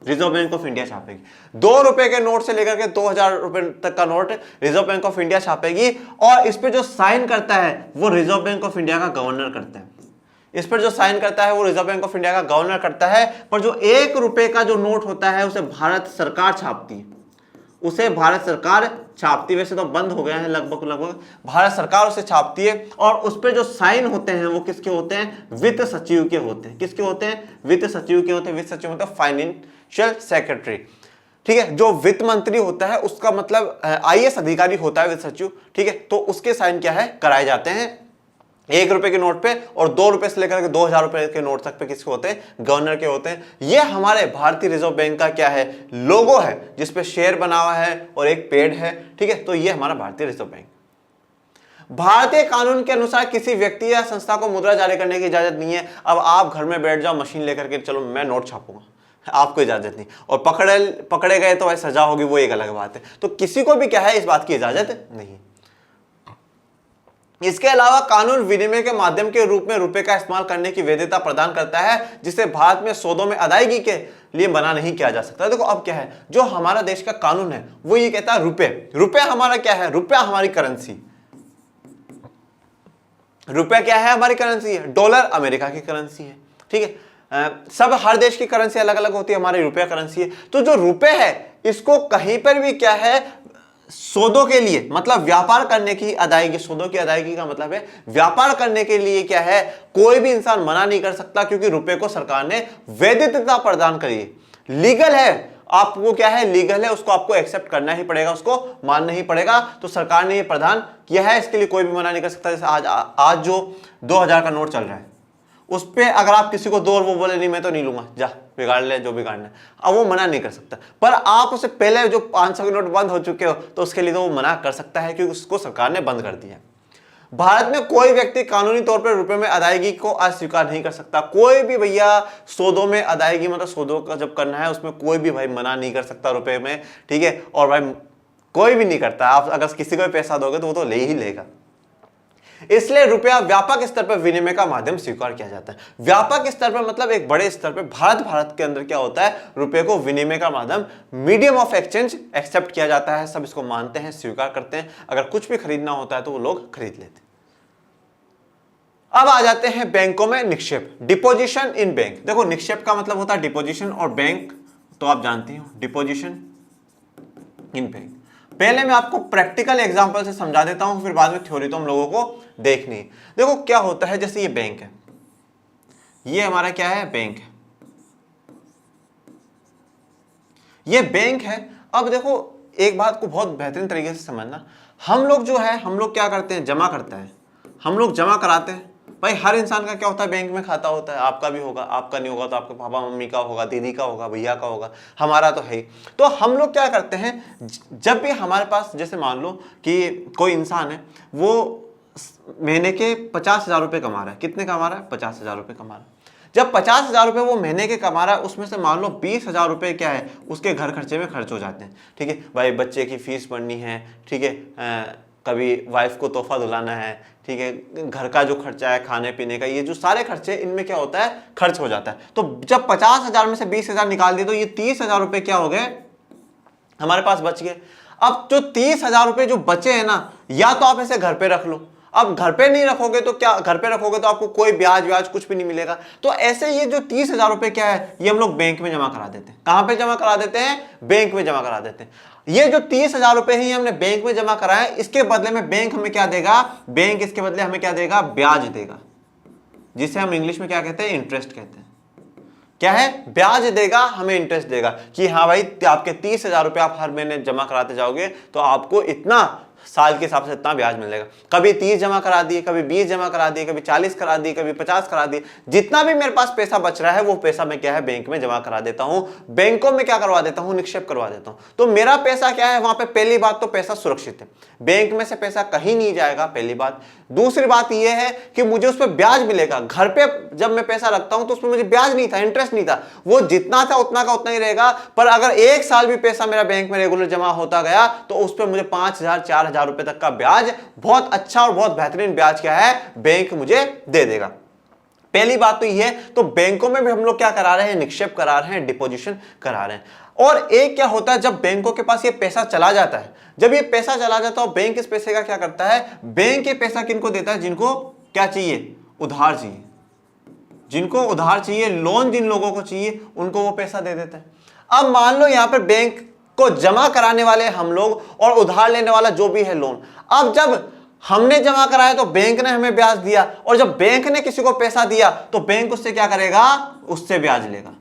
reserve bank of India छापेगी। 2 रुपए के नोट से लेकर के 2000 रुपए तक का note reserve bank of India छापेगी। और इस पे जो साइन करता है वो रिजर्व बैंक ऑफ इंडिया का गवर्नर करता है। इस पर जो साइन करता है वो रिजर्व बैंक ऑफ इंडिया का गवर्नर करता है। पर जो 1 रुपए का जो नोट होता है उसे भारत सरकार छापती है। उसे भारत सरकार छापती, वैसे तो बंद हो गए हैं लगभग भारत सरकार उसे छापती है। और उस पर जो साइन होते हैं वो किसके होते हैं? वित्त सचिव के होते हैं। किसके होते हैं? वित्त सचिव के होते हैं। वित्त सचिव होता है फाइनेंशियल सेक्रेटरी। ठीक है, जो वित्त मंत्री होता है उसका मतलब आईएएस अधिकारी होता है वित्त सचिव। ठीक है, तो उसके साइन क्या है? कराए जाते हैं 1 रुपए के नोट पे। और 2 रुपए से लेकर के 2000 रुपए के नोट तक पे किसके होते हैं? गवर्नर के होते हैं। ये हमारे भारतीय रिजर्व बैंक का क्या है? लोगो है जिसपे शेर बना हुआ है और एक पेड़ है। ठीक है, तो ये हमारा भारतीय रिजर्व बैंक। भारतीय कानून के अनुसार किसी व्यक्ति या संस्था को मुद्रा जारी करने की इजाजत नहीं है। अब आप घर में बैठ जाओ मशीन लेकर के, चलो मैं नोट छापूंगा, आपको इजाजत नहीं। और पकड़े गए तो भाई सजा होगी, वो एक अलग बात है। तो किसी को भी क्या है? इस बात की इजाजत नहीं। इसके अलावा कानून विनिमय के माध्यम के रूप में रुपए का इस्तेमाल करने की वैधता प्रदान करता है, जिसे भारत में सौदों में अदायगी के लिए मना नहीं किया जा सकता। देखो अब क्या है, जो हमारा देश का कानून है वो ये कहता है रुपए हमारा क्या है? रुपया हमारी करेंसी। रुपया क्या है? हमारी करेंसी है। डॉलर अमेरिका की करेंसी है। ठीक है, सब हर देश की करेंसी अलग अलग होती है, हमारी रुपया करेंसी है। तो जो रुपए है इसको कहीं पर भी क्या है? सौदों के लिए, मतलब व्यापार करने की अदायगी। सौदों की अदायगी का मतलब है व्यापार करने के लिए क्या है? कोई भी इंसान मना नहीं कर सकता, क्योंकि रुपए को सरकार ने वैधता प्रदान करी है। लीगल है, आपको क्या है? लीगल है, उसको आपको एक्सेप्ट करना ही पड़ेगा, उसको मानना ही पड़ेगा। तो सरकार ने ये प्रदान किया है, इसके लिए कोई भी मना नहीं कर सकता। जैसे आज जो 2000 का नोट चल रहा है उस पर अगर आप किसी को दो और वो बोले नहीं मैं तो नहीं लूंगा, जा बिगाड़ ले जो बिगाड़ना है, अब वो मना नहीं कर सकता। पर आप उसे पहले जो 500 के नोट बंद हो चुके हो तो उसके लिए तो वो मना कर सकता है, क्योंकि उसको सरकार ने बंद कर दिया है। भारत में कोई व्यक्ति कानूनी तौर पर रुपए में अदायगी को अस्वीकार नहीं कर सकता। कोई भी भैया सौदों में अदायगी, मतलब सौदों का जब करना है उसमें कोई भी भाई मना नहीं कर सकता रुपए में। ठीक है, और भाई कोई भी नहीं करता। आप अगर किसी को भी पैसा दोगे तो वो तो ले ही लेगा। इसलिए रुपया व्यापक स्तर पर विनिमय का माध्यम स्वीकार किया जाता है। व्यापक स्तर पर मतलब एक बड़े स्तर पर भारत के अंदर क्या होता है? रुपये को विनिमय का माध्यम, मीडियम ऑफ एक्सचेंज एक्सेप्ट किया जाता है। सब इसको मानते हैं, स्वीकार करते हैं। अगर कुछ भी खरीदना होता है तो वो लोग खरीद लेते हैं। अब आ जाते हैं बैंकों में निक्षेप, डिपोजिशन इन बैंक। देखो निक्षेप का मतलब होता है डिपोजिशन, और बैंक तो आप जानती हो डिपोजिशन इन बैंक। पहले मैं आपको प्रैक्टिकल एग्जांपल से समझा देता हूं, फिर बाद में थ्योरी तो हम लोगों को देखनी है। देखो क्या होता है, जैसे ये बैंक है, ये हमारा क्या है? बैंक है, ये बैंक है। अब देखो एक बात को बहुत बेहतरीन तरीके से समझना, हम लोग जो है हम लोग क्या करते हैं? जमा करते हैं, हम लोग जमा कराते हैं। भाई हर इंसान का क्या होता है? बैंक में खाता होता है। आपका भी होगा, आपका नहीं होगा तो आपके पापा मम्मी का होगा, दीदी का होगा, भैया का होगा, हमारा तो है ही। तो हम लोग क्या करते हैं, जब भी हमारे पास, जैसे मान लो कि कोई इंसान है, वो महीने के 50,000 रुपये कमा रहा है। कितने कमा रहा है? 50,000 रुपये कमा रहा है। जब 50,000 रुपये वो महीने के कमा रहा है, उसमें से मान लो 20,000 रुपये क्या है उसके घर खर्चे में खर्च हो जाते हैं। ठीक है भाई, बच्चे की फीस भरनी है, ठीक है, कभी वाइफ को तोहफा दिलाना है, ठीक है, घर का जो खर्चा है खाने पीने का, ये जो सारे खर्चे इनमें क्या होता है खर्च हो जाता है। तो जब 50,000 में से 20,000 निकाल दिए तो ये 30,000 रुपये क्या हो गए हमारे पास बच गए। अब जो 30,000 रुपये जो बचे हैं ना, या तो आप इसे घर पे रख लो। अब घर पे नहीं रखोगे तो क्या, घर पे रखोगे तो आपको कोई ब्याज व्याज कुछ भी नहीं मिलेगा। तो ऐसे ये जो 30,000 रुपये क्या है, ये हम लोग बैंक में जमा करा देते हैं। कहां पे जमा करा देते हैं? बैंक में जमा करा देते हैं। ये जो 30,000 रुपये ही हमने बैंक में जमा कराए, इसके बदले में बैंक हमें क्या देगा? बैंक इसके बदले हमें क्या देगा? ब्याज देगा, जिसे हम इंग्लिश में क्या कहते हैं? इंटरेस्ट कहते हैं। क्या है? ब्याज देगा, हमें इंटरेस्ट देगा कि हाँ भाई आपके 30,000 रुपये आप हर महीने जमा कराते जाओगे तो आपको इतना साल के हिसाब से इतना ब्याज मिलेगा। कभी 30 जमा करा दिए, कभी 20 जमा करा दिए, कभी 40 करा दिए, कभी 50 करा दिए, जितना भी मेरे पास पैसा बच रहा है वो पैसा मैं क्या है बैंक में जमा करा देता हूं। बैंकों में क्या करवा देता हूं? निक्षेप करवा देता हूं। तो मेरा पैसा क्या है वहां पे? पहली बात तो पैसा सुरक्षित है, बैंक में से पैसा कहीं नहीं जाएगा, पहली बात। दूसरी बात यह है कि मुझे उस पर ब्याज मिलेगा। घर पे जब मैं पैसा रखता हूं तो उसमें मुझे ब्याज नहीं था, इंटरेस्ट नहीं था, वो जितना था उतना का उतना ही रहेगा। पर अगर एक साल भी पैसा मेरा बैंक में रेगुलर जमा होता गया तो उस पर मुझे 5,000 4,000 रुपए तक का ब्याज, बहुत अच्छा और बहुत बेहतरीन ब्याज क्या है बैंक मुझे दे देगा। पहली बात तो यह है। तो बैंकों में भी हम लोग क्या करा रहे हैं? निक्षेप करा रहे हैं, डिपोजिशन करा रहे हैं। और एक क्या होता है, जब बैंकों के पास ये पैसा चला जाता है, जब ये पैसा चला जाता है बैंक इस पैसे का क्या करता है? बैंक ये पैसा किनको देता है? जिनको क्या चाहिए? उधार चाहिए। जिनको उधार चाहिए, लोन जिन लोगों को चाहिए, उनको वो पैसा दे देता है। अब मान लो यहां पर बैंक को जमा कराने वाले हम लोग और उधार लेने वाला जो भी है लोन। अब जब हमने जमा कराया तो बैंक ने हमें ब्याज दिया, और जब बैंक ने किसी को पैसा दिया तो बैंक उससे क्या करेगा? उससे ब्याज लेगा,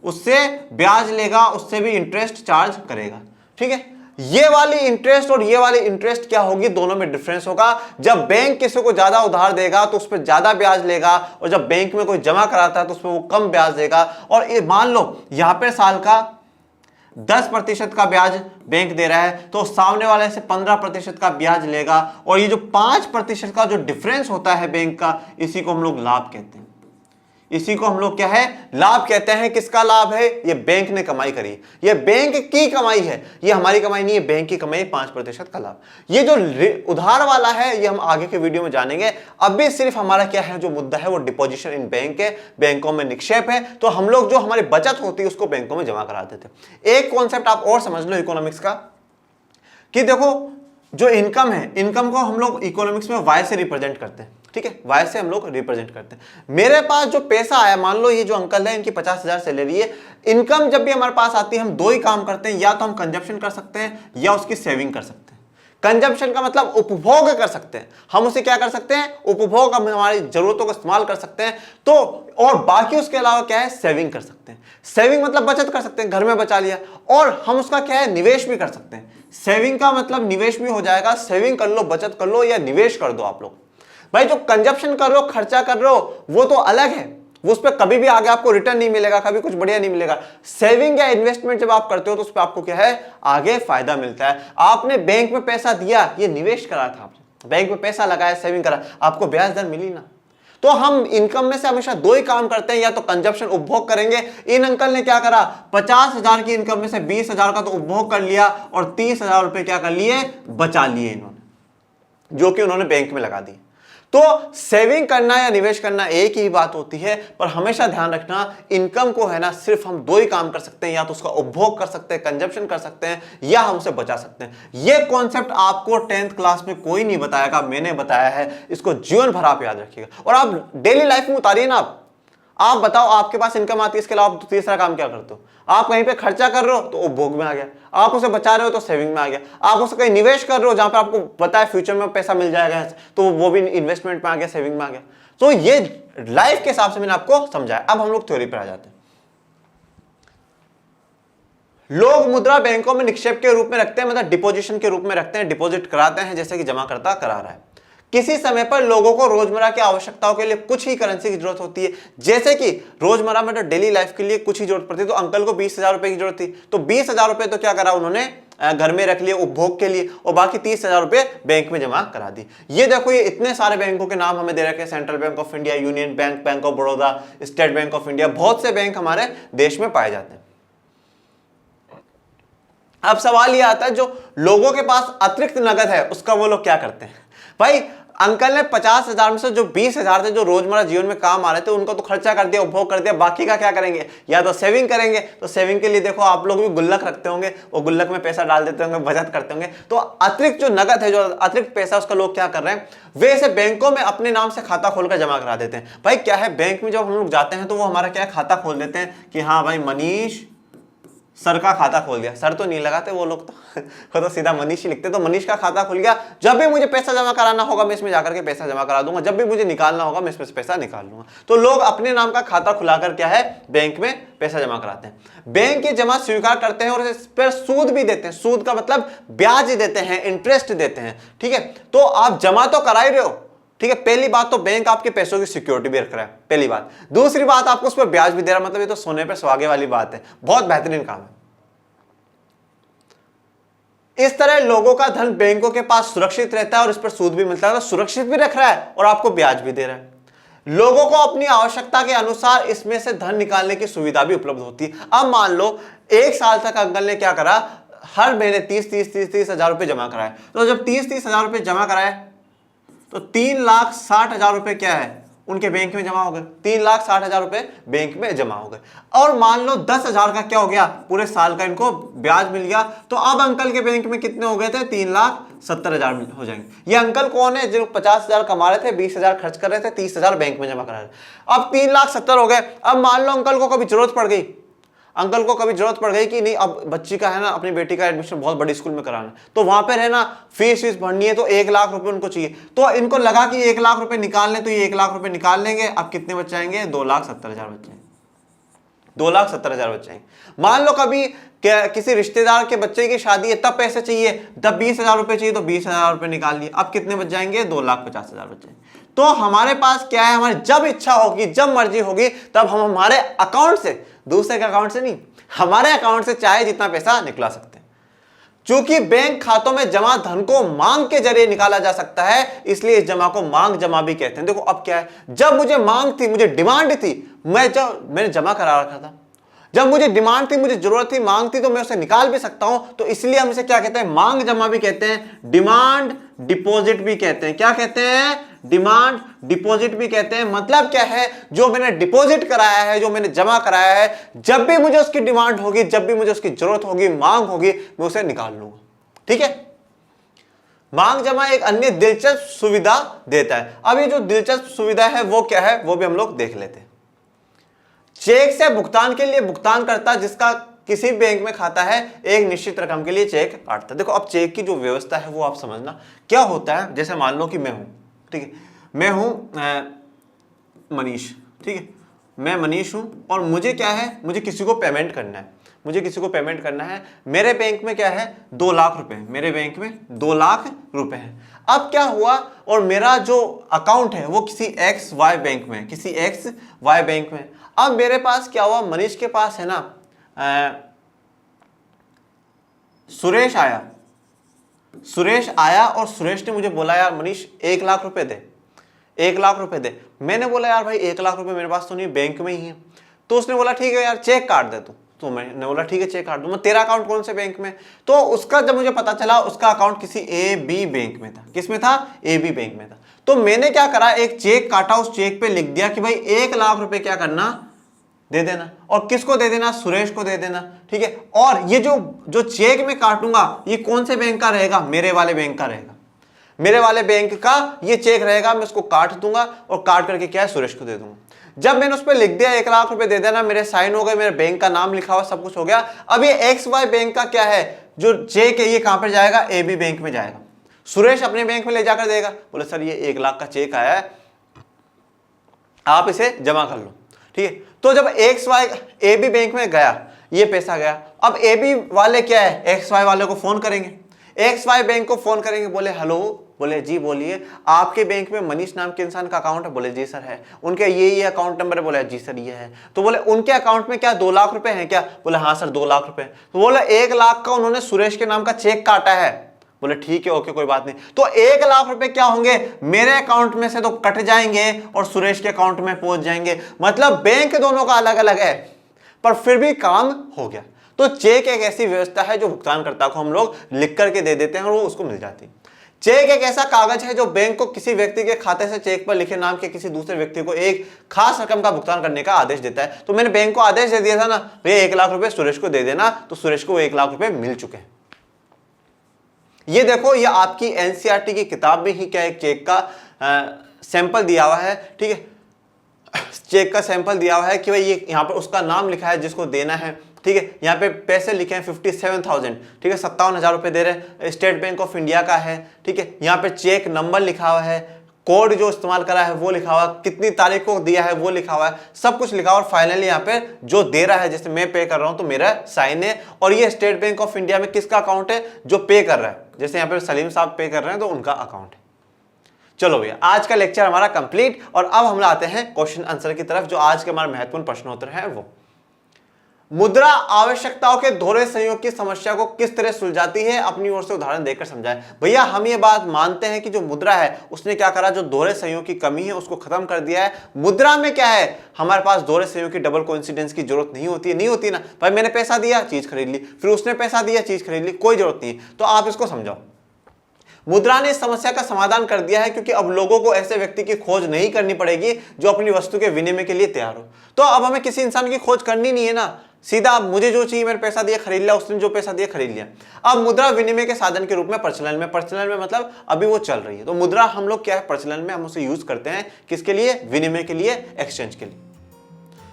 उससे ब्याज लेगा, उससे भी इंटरेस्ट चार्ज करेगा। ठीक है, ये वाली इंटरेस्ट और ये वाली इंटरेस्ट क्या होगी? दोनों में डिफरेंस होगा। जब बैंक किसी को ज्यादा उधार देगा तो उस पर ज्यादा ब्याज लेगा, और जब बैंक में कोई जमा कराता है तो उस पर वो कम ब्याज देगा। और ये मान लो यहां पर साल का 10% का ब्याज बैंक दे रहा है तो सामने वाले से 15% का ब्याज लेगा, और ये जो 5% का जो डिफरेंस होता है बैंक का, इसी को हम लोग लाभ कहते हैं। इसी को हम लोग क्या है? लाभ कहते हैं। किसका लाभ है? ये बैंक ने कमाई करी, ये बैंक की कमाई है, ये हमारी कमाई नहीं है, बैंक की कमाई। 5% का लाभ। ये जो उधार वाला है ये हम आगे के वीडियो में जानेंगे। अभी सिर्फ हमारा क्या है जो मुद्दा है वो डिपोजिशन इन बैंक है, बैंकों में निक्षेप है। तो हम लोग जो हमारी बचत होती है उसको बैंकों में जमा करा देते हैं। एक कॉन्सेप्ट आप और समझ लो इकोनॉमिक्स का, कि देखो जो इनकम है, इनकम को हम लोग इकोनॉमिक्स में वाई से रिप्रेजेंट करते हैं। ठीक है, वाई से हम लोग रिप्रेजेंट करते हैं। मेरे पास जो पैसा आया, मान लो ये जो अंकल है इनकी 50,000 सैलरी है। इनकम जब भी हमारे पास आती है हम दो ही काम करते हैं, या तो हम कंजप्शन कर सकते हैं या उसकी सेविंग कर सकते हैं। कंजप्शन का मतलब उपभोग कर सकते हैं, हम उसे क्या कर सकते हैं? उपभोग, हम हमारी जरूरतों का इस्तेमाल कर सकते हैं। तो और बाकी उसके अलावा क्या है? सेविंग कर सकते हैं। सेविंग मतलब बचत कर सकते हैं, घर में बचा लिया। और हम उसका क्या है? निवेश भी कर सकते हैं। सेविंग का मतलब निवेश भी हो जाएगा। सेविंग कर लो, बचत कर लो, या निवेश कर दो आप लोग। भाई जो कंजप्शन कर रहे हो, खर्चा कर रहे हो, वो तो अलग है, वो उस पर कभी भी आगे आपको रिटर्न नहीं मिलेगा, कभी कुछ बढ़िया नहीं मिलेगा। सेविंग या इन्वेस्टमेंट जब आप करते हो तो उस पर आपको क्या है? आगे फायदा मिलता है। आपने बैंक में पैसा दिया, ये निवेश करा था आपने, बैंक में पैसा लगाया, सेविंग करा, आपको ब्याज दर मिली ना। तो हम इनकम में से हमेशा दो ही काम करते हैं, या तो कंजप्शन उपभोग करेंगे। इन अंकल ने क्या करा? 50,000 की इनकम में से 20,000 का तो उपभोग कर लिया, और 30,000 रुपए क्या कर लिए? बचा लिए इन्होंने, जो कि उन्होंने बैंक में लगा दिए। तो सेविंग करना या निवेश करना एक ही बात होती है, पर हमेशा ध्यान रखना इनकम को है ना सिर्फ हम दो ही काम कर सकते हैं, या तो उसका उपभोग कर सकते हैं, कंजप्शन कर सकते हैं, या हम उसे बचा सकते हैं। यह कॉन्सेप्ट आपको 10th क्लास में कोई नहीं बताएगा, मैंने बताया है। इसको जीवन भर आप याद रखिएगा और आप डेली लाइफ में उतारिए ना। आप बताओ, आपके पास इनकम आती है, इसके अलावा आप तीसरा काम क्या करते हो? आप कहीं पे खर्चा कर रहे हो तो उपभोग में आ गया, आप उसे बचा रहे हो तो सेविंग में आ गया, आप उसे कहीं निवेश कर रहे हो जहां पे आपको पता है फ्यूचर में पैसा मिल जाएगा तो वो भी इन्वेस्टमेंट में आ गया, सेविंग में आ गया। तो ये लाइफ के हिसाब से मैंने आपको समझाया। अब हम लोग थ्योरी पर आ जाते हैं। लोग मुद्रा बैंकों में निक्षेप के रूप में रखते हैं, मतलब डिपोजिशन के रूप में रखते हैं, डिपॉजिट कराते हैं, जैसे कि जमा करता करा रहा है। किसी समय पर लोगों को रोजमर्रा की आवश्यकताओं के लिए कुछ ही करेंसी की जरूरत होती है, जैसे कि रोजमर्रा में तो डेली लाइफ के लिए कुछ ही जरूरत पड़ती है। तो अंकल को 20,000 रुपए की जरूरत थी, तो 20,000 रुपए तो क्या करा उन्होंने घर में रख लिए उपभोग के लिए, और बाकी 30,000 रुपए बैंक में जमा करा दी। ये देखो, ये इतने सारे बैंकों के नाम हमें दे रखे हैं, central bank of India, union bank, bank of Baroda, state bank of India, बहुत से बैंक हमारे देश में पाए जाते हैं। अब सवाल यह आता है, जो लोगों के पास अतिरिक्त नगद है उसका वो लोग क्या करते हैं? भाई अंकल ने 50,000 में से जो 20,000 थे जो रोजमर्रा जीवन में काम आ रहे थे उनको तो खर्चा कर दिया, उपभोग कर दिया, बाकी का क्या करेंगे? या तो सेविंग करेंगे। तो सेविंग के लिए देखो आप लोग भी गुल्लक रखते होंगे, वो गुल्लक में पैसा डाल देते होंगे, बचत करते होंगे। तो अतिरिक्त जो नगद है, जो अतिरिक्त पैसा, उसका लोग क्या कर रहे हैं, वे इसे बैंकों में अपने नाम से खाता खोलकर जमा करा देते हैं। भाई क्या है, बैंक में जब हम लोग जाते हैं तो वो हमारा क्या खाता खोल देते हैं कि हाँ भाई मनीष सर का खाता खोल दिया। सर तो नहीं लगाते वो लोग, वो तो सीधा मनीष ही लिखते। तो मनीष का खाता खुल गया, जब भी मुझे पैसा जमा कराना होगा मैं इसमें जाकर के पैसा जमा करा दूंगा, जब भी मुझे निकालना होगा मैं इसमें से पैसा निकाल लूंगा। तो लोग अपने नाम का खाता खुलाकर क्या है, बैंक में पैसा जमा कराते हैं। बैंक ये जमा स्वीकार करते हैं और इस पर सूद भी देते हैं। सूद का मतलब ब्याज देते हैं, इंटरेस्ट देते हैं। ठीक है, तो आप जमा तो करा ही रहे हो, ठीक है। पहली बात तो बैंक आपके पैसों की सिक्योरिटी भी रख रहा है, पहली बात। दूसरी बात, आपको उस पर ब्याज भी दे रहा है, मतलब ये तो सोने पे सुहागे वाली बात है, बहुत बेहतरीन काम है। इस तरह लोगों का धन बैंकों के पास सुरक्षित रहता है और इस पर सूद भी मिलता है, तो सुरक्षित भी रख रहा है और आपको ब्याज भी दे रहा है। लोगों को अपनी आवश्यकता के अनुसार इसमें से धन निकालने की सुविधा भी उपलब्ध होती है। अब मान लो 1 साल तक अंकल ने क्या करा, हर महीने 30,000 रुपए जमा कराए। तो जब 30,000 रुपए जमा कराए तो 3,60,000 रुपए क्या है, उनके बैंक में जमा हो गए। 3,60,000 रुपए बैंक में जमा हो गए। और मान लो 10,000 का क्या हो गया, पूरे साल का इनको ब्याज मिल गया। तो अब अंकल के बैंक में कितने हो गए थे, 3,70,000 हो जाएंगे। ये अंकल कौन है, जो 50,000 कमा रहे थे, 20,000 खर्च कर रहे थे, 30,000 बैंक में जमा करा रहे थे। अब 3,70,000 हो गए। अब मान लो अंकल को कभी जरूरत पड़ गई, अंकल को कभी जरूरत पड़ गई कि नहीं, अब बच्ची का है ना, अपनी बेटी का एडमिशन बहुत बड़ी स्कूल में कराना, तो वहां पर है ना फीस भरनी है, तो 1 लाख रुपए उनको चाहिए। तो इनको लगा कि 1 लाख रुपए निकालने, तो ये 1 लाख रुपए निकाल लेंगे। अब कितने बच जाएंगे, 2,70,000 बच जाएंगे, 2,70,000 बच जाएंगे। मान लो कभी किसी रिश्तेदार के बच्चे की शादी है, तब पैसे चाहिए, तब 20,000 रुपए चाहिए, तो 20,000 रुपए निकाल लिए। अब कितने बच जाएंगे, 2,50,000 बच जाएंगे। तो हमारे पास क्या है, हमारी जब इच्छा होगी, जब मर्जी होगी, तब हम हमारे अकाउंट से, दूसरे के अकाउंट से नहीं, हमारे अकाउंट से चाहे जितना पैसा निकला सकते हैं। चूंकि बैंक खातों में जमा धन को मांग के जरिए निकाला जा सकता है, इसलिए इस जमा को मांग जमा भी कहते हैं। देखो अब क्या है, जब मुझे मांग थी, मुझे डिमांड थी, मैंने जमा करा रखा था। जब मुझे डिमांड थी, मुझे जरूरत थी, मांग थी, तो मैं उसे निकाल भी सकता हूं। तो इसलिए हम इसे क्या कहते हैं, मांग जमा भी कहते हैं, डिमांड डिपॉजिट भी कहते हैं। क्या कहते हैं, डिमांड डिपॉजिट भी कहते हैं। मतलब क्या है, जो मैंने डिपॉजिट कराया है, जो मैंने जमा कराया है, जब भी मुझे उसकी डिमांड होगी, जब भी मुझे उसकी जरूरत होगी, मांग होगी, मैं उसे निकाल लूंगा। ठीक है, मांग जमा एक अन्य दिलचस्प सुविधा देता है। अब ये जो दिलचस्प सुविधा है वो क्या है, वो भी हम लोग देख लेते हैं। चेक से भुगतान के लिए भुगतानकर्ता जिसका किसी बैंक में खाता है, एक निश्चित रकम के लिए चेक काटता है। देखो अब चेक की जो व्यवस्था है वो आप समझना क्या होता है। जैसे मान लो कि मैं हूं, ठीक है, मैं हूं मनीष, ठीक है, मैं मनीष हूं और मुझे क्या है, मुझे किसी को पेमेंट करना है, मुझे किसी को पेमेंट करना है। मेरे बैंक में क्या है, 2 लाख रुपए, मेरे बैंक में 2 लाख रुपए है। अब क्या हुआ, और मेरा जो अकाउंट है वो किसी XY बैंक में, किसी XY बैंक में। अब मेरे पास क्या हुआ, मनीष के पास है ना सुरेश आया और सुरेश ने मुझे बोला यार मनीष 1 लाख रुपए दे, 1 लाख रुपए दे। मैंने बोला यार भाई 1 लाख रुपए मेरे पास तो नहीं, बैंक में ही है। तो उसने बोला ठीक है यार चेक काट दे तू। तो मैंने बोला ठीक है चेक काट दूंगा। तेरा अकाउंट कौन से बैंक में? तो उसका जब मुझे पता चला उसका अकाउंट किसी AB बैंक में था। किस में था? AB बैंक में था। तो मैंने क्या करा, एक चेक काटा, उस चेक पे लिख दिया कि भाई 1 लाख रुपए क्या करना, दे देना। और किसको दे देना? सुरेश को दे देना। ठीक है, और ये जो चेक में काटूंगा ये कौन से बैंक का रहेगा? मेरे वाले बैंक का रहेगा। मेरे वाले बैंक का ये चेक रहेगा, मैं उसको काट दूंगा और काट करके क्या है, सुरेश को दे दूंगा। जब मैंने उस पर लिख दिया 1 लाख रुपए दे देना, मेरे साइन हो गए, मेरे बैंक का नाम लिखा हुआ, सब कुछ हो गया। अब ये XY बैंक का क्या है, जो चेक है ये कहां पर जाएगा? AB बैंक में जाएगा। सुरेश अपने बैंक में ले जाकर देगा, बोले सर ये 1 लाख का चेक आया है, आप इसे जमा कर लो। ठीक है, तो जब XY AB बैंक में गया, ये पैसा गया। अब AB वाले क्या है, XY वाले को फोन करेंगे। XY बैंक को फोन करेंगे, बोले हेलो, बोले जी बोलिए, आपके बैंक में मनीष नाम के इंसान का अकाउंट है, बोले जी सर है। उनके ये अकाउंट नंबर है, बोले जी सर ये है। तो बोले उनके अकाउंट में क्या 2 लाख रुपए हैं क्या, बोले हाँ सर 2 लाख रुपए। तो बोले 1 लाख का उन्होंने सुरेश के नाम का चेक काटा है, बोले ठीक है ओके कोई बात नहीं। तो 1 लाख रुपए क्या होंगे, मेरे अकाउंट में से तो कट जाएंगे और सुरेश के अकाउंट में पहुंच जाएंगे। मतलब बैंक दोनों का अलग अलग है, पर फिर भी काम हो गया। तो चेक एक ऐसी व्यवस्था है जो भुगतानकर्ता को हम लोग लिख करके दे देते हैं और वो उसको मिल जाती है। चेक एक ऐसा कागज है जो बैंक को किसी व्यक्ति के खाते से चेक पर लिखे नाम के किसी दूसरे व्यक्ति को एक खास रकम का भुगतान करने का आदेश देता है। तो मैंने बैंक को आदेश दे दिया था ना, भैया 1 लाख रुपए सुरेश को दे देना, तो सुरेश को 1 लाख रुपए मिल चुके हैं। ये देखो, ये आपकी एनसीईआरटी की किताब में ही क्या एक चेक का सैंपल दिया हुआ है, ठीक है। चेक का सैंपल दिया हुआ है कि भाई ये यहाँ पर उसका नाम लिखा है जिसको देना है, ठीक है। यहाँ पे पैसे लिखे हैं 57,000, ठीक है, 57,000 रुपए दे रहे हैं, स्टेट बैंक ऑफ इंडिया का है, ठीक है। यहाँ पे चेक नंबर लिखा हुआ है, कोड जो इस्तेमाल करा है वो लिखा हुआ है, कितनी तारीख को दिया है वो लिखा हुआ है, सब कुछ लिखा हुआ। और फाइनली यहाँ पे जो दे रहा है, जैसे मैं पे कर रहा हूँ तो मेरा साइन है, और ये स्टेट बैंक ऑफ इंडिया में किसका अकाउंट है, जो पे कर रहा है, जैसे यहाँ पे सलीम साहब पे कर रहे हैं तो उनका अकाउंट है। चलो भैया, आज का लेक्चर हमारा कंप्लीट, और अब हम आते हैं क्वेश्चन आंसर की तरफ, जो आज के हमारे महत्वपूर्ण प्रश्नोत्तर है। वो मुद्रा आवश्यकताओं के दोहरे संयोग की समस्या को किस तरह सुलझाती है, अपनी ओर से उदाहरण देकर समझाए। भैया हम ये बात मानते हैं कि जो मुद्रा है उसने क्या करा, जो दोहरे संयोग की कमी है उसको खत्म कर दिया है। मुद्रा में क्या है, हमारे पास दोहरे संयोग की डबल कोइंसिडेंस की जरूरत नहीं होती है, नहीं होती ना भाई। मैंने पैसा दिया चीज खरीद ली, फिर उसने पैसा दिया चीज खरीद ली, कोई जरूरत नहीं है। तो आप इसको समझाओ। मुद्रा ने इस समस्या का समाधान कर दिया है, क्योंकि अब लोगों को ऐसे व्यक्ति की खोज नहीं करनी पड़ेगी जो अपनी वस्तु के विनिमय के लिए तैयार हो। तो अब हमें किसी इंसान की खोज करनी नहीं है ना, सीधा मुझे जो चाहिए मैंने पैसा दिया खरीद लिया, उसने जो पैसा दिया खरीद लिया। अब मुद्रा विनिमय के साधन के रूप में प्रचलन में मतलब अभी वो चल रही है। तो मुद्रा हम लोग क्या है, प्रचलन में हम उसे यूज करते हैं, किसके लिए, विनिमय के लिए, एक्सचेंज के लिए।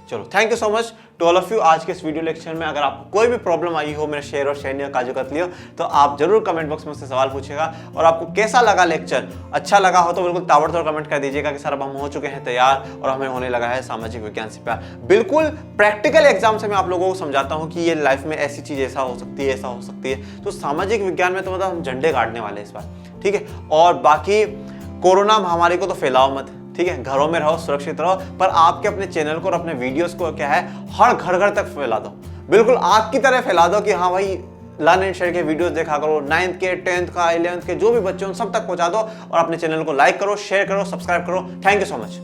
चलो thank you so much to all of you. आज के इस वीडियो लेक्चर में अगर आपको कोई भी प्रॉब्लम आई हो मेरे शेयर और शेरनी और काजू कतली हो, तो आप जरूर कमेंट बॉक्स में मुझसे सवाल पूछिएगा। और आपको कैसा लगा लेक्चर, अच्छा लगा हो तो बिल्कुल ताबड़तोड़ कमेंट कर दीजिएगा कि सर अब हम हो चुके हैं तैयार और हमें होने लगा है सामाजिक विज्ञान से प्यार। बिल्कुल प्रैक्टिकल एग्जाम से मैं आप लोगों को समझाता हूँ कि ये लाइफ में ऐसी चीज ऐसा हो सकती है, ऐसा हो सकती है। तो सामाजिक विज्ञान में तो मतलब हम झंडे गाड़ने वाले हैं इस बार, ठीक है। और बाकी कोरोना महामारी को तो फैलाओ मत, ठीक है, घरों में रहो, सुरक्षित रहो, पर आपके अपने चैनल को और अपने वीडियोस को क्या है, हर घर घर तक फैला दो, बिल्कुल आग की तरह फैला दो कि हाँ भाई लर्न एंड शेयर के वीडियोस देखा करो, 9th के 10th का 11th के जो भी बच्चे उन सब तक पहुंचा दो, और अपने चैनल को लाइक करो, शेयर करो, सब्सक्राइब करो। Thank you so much.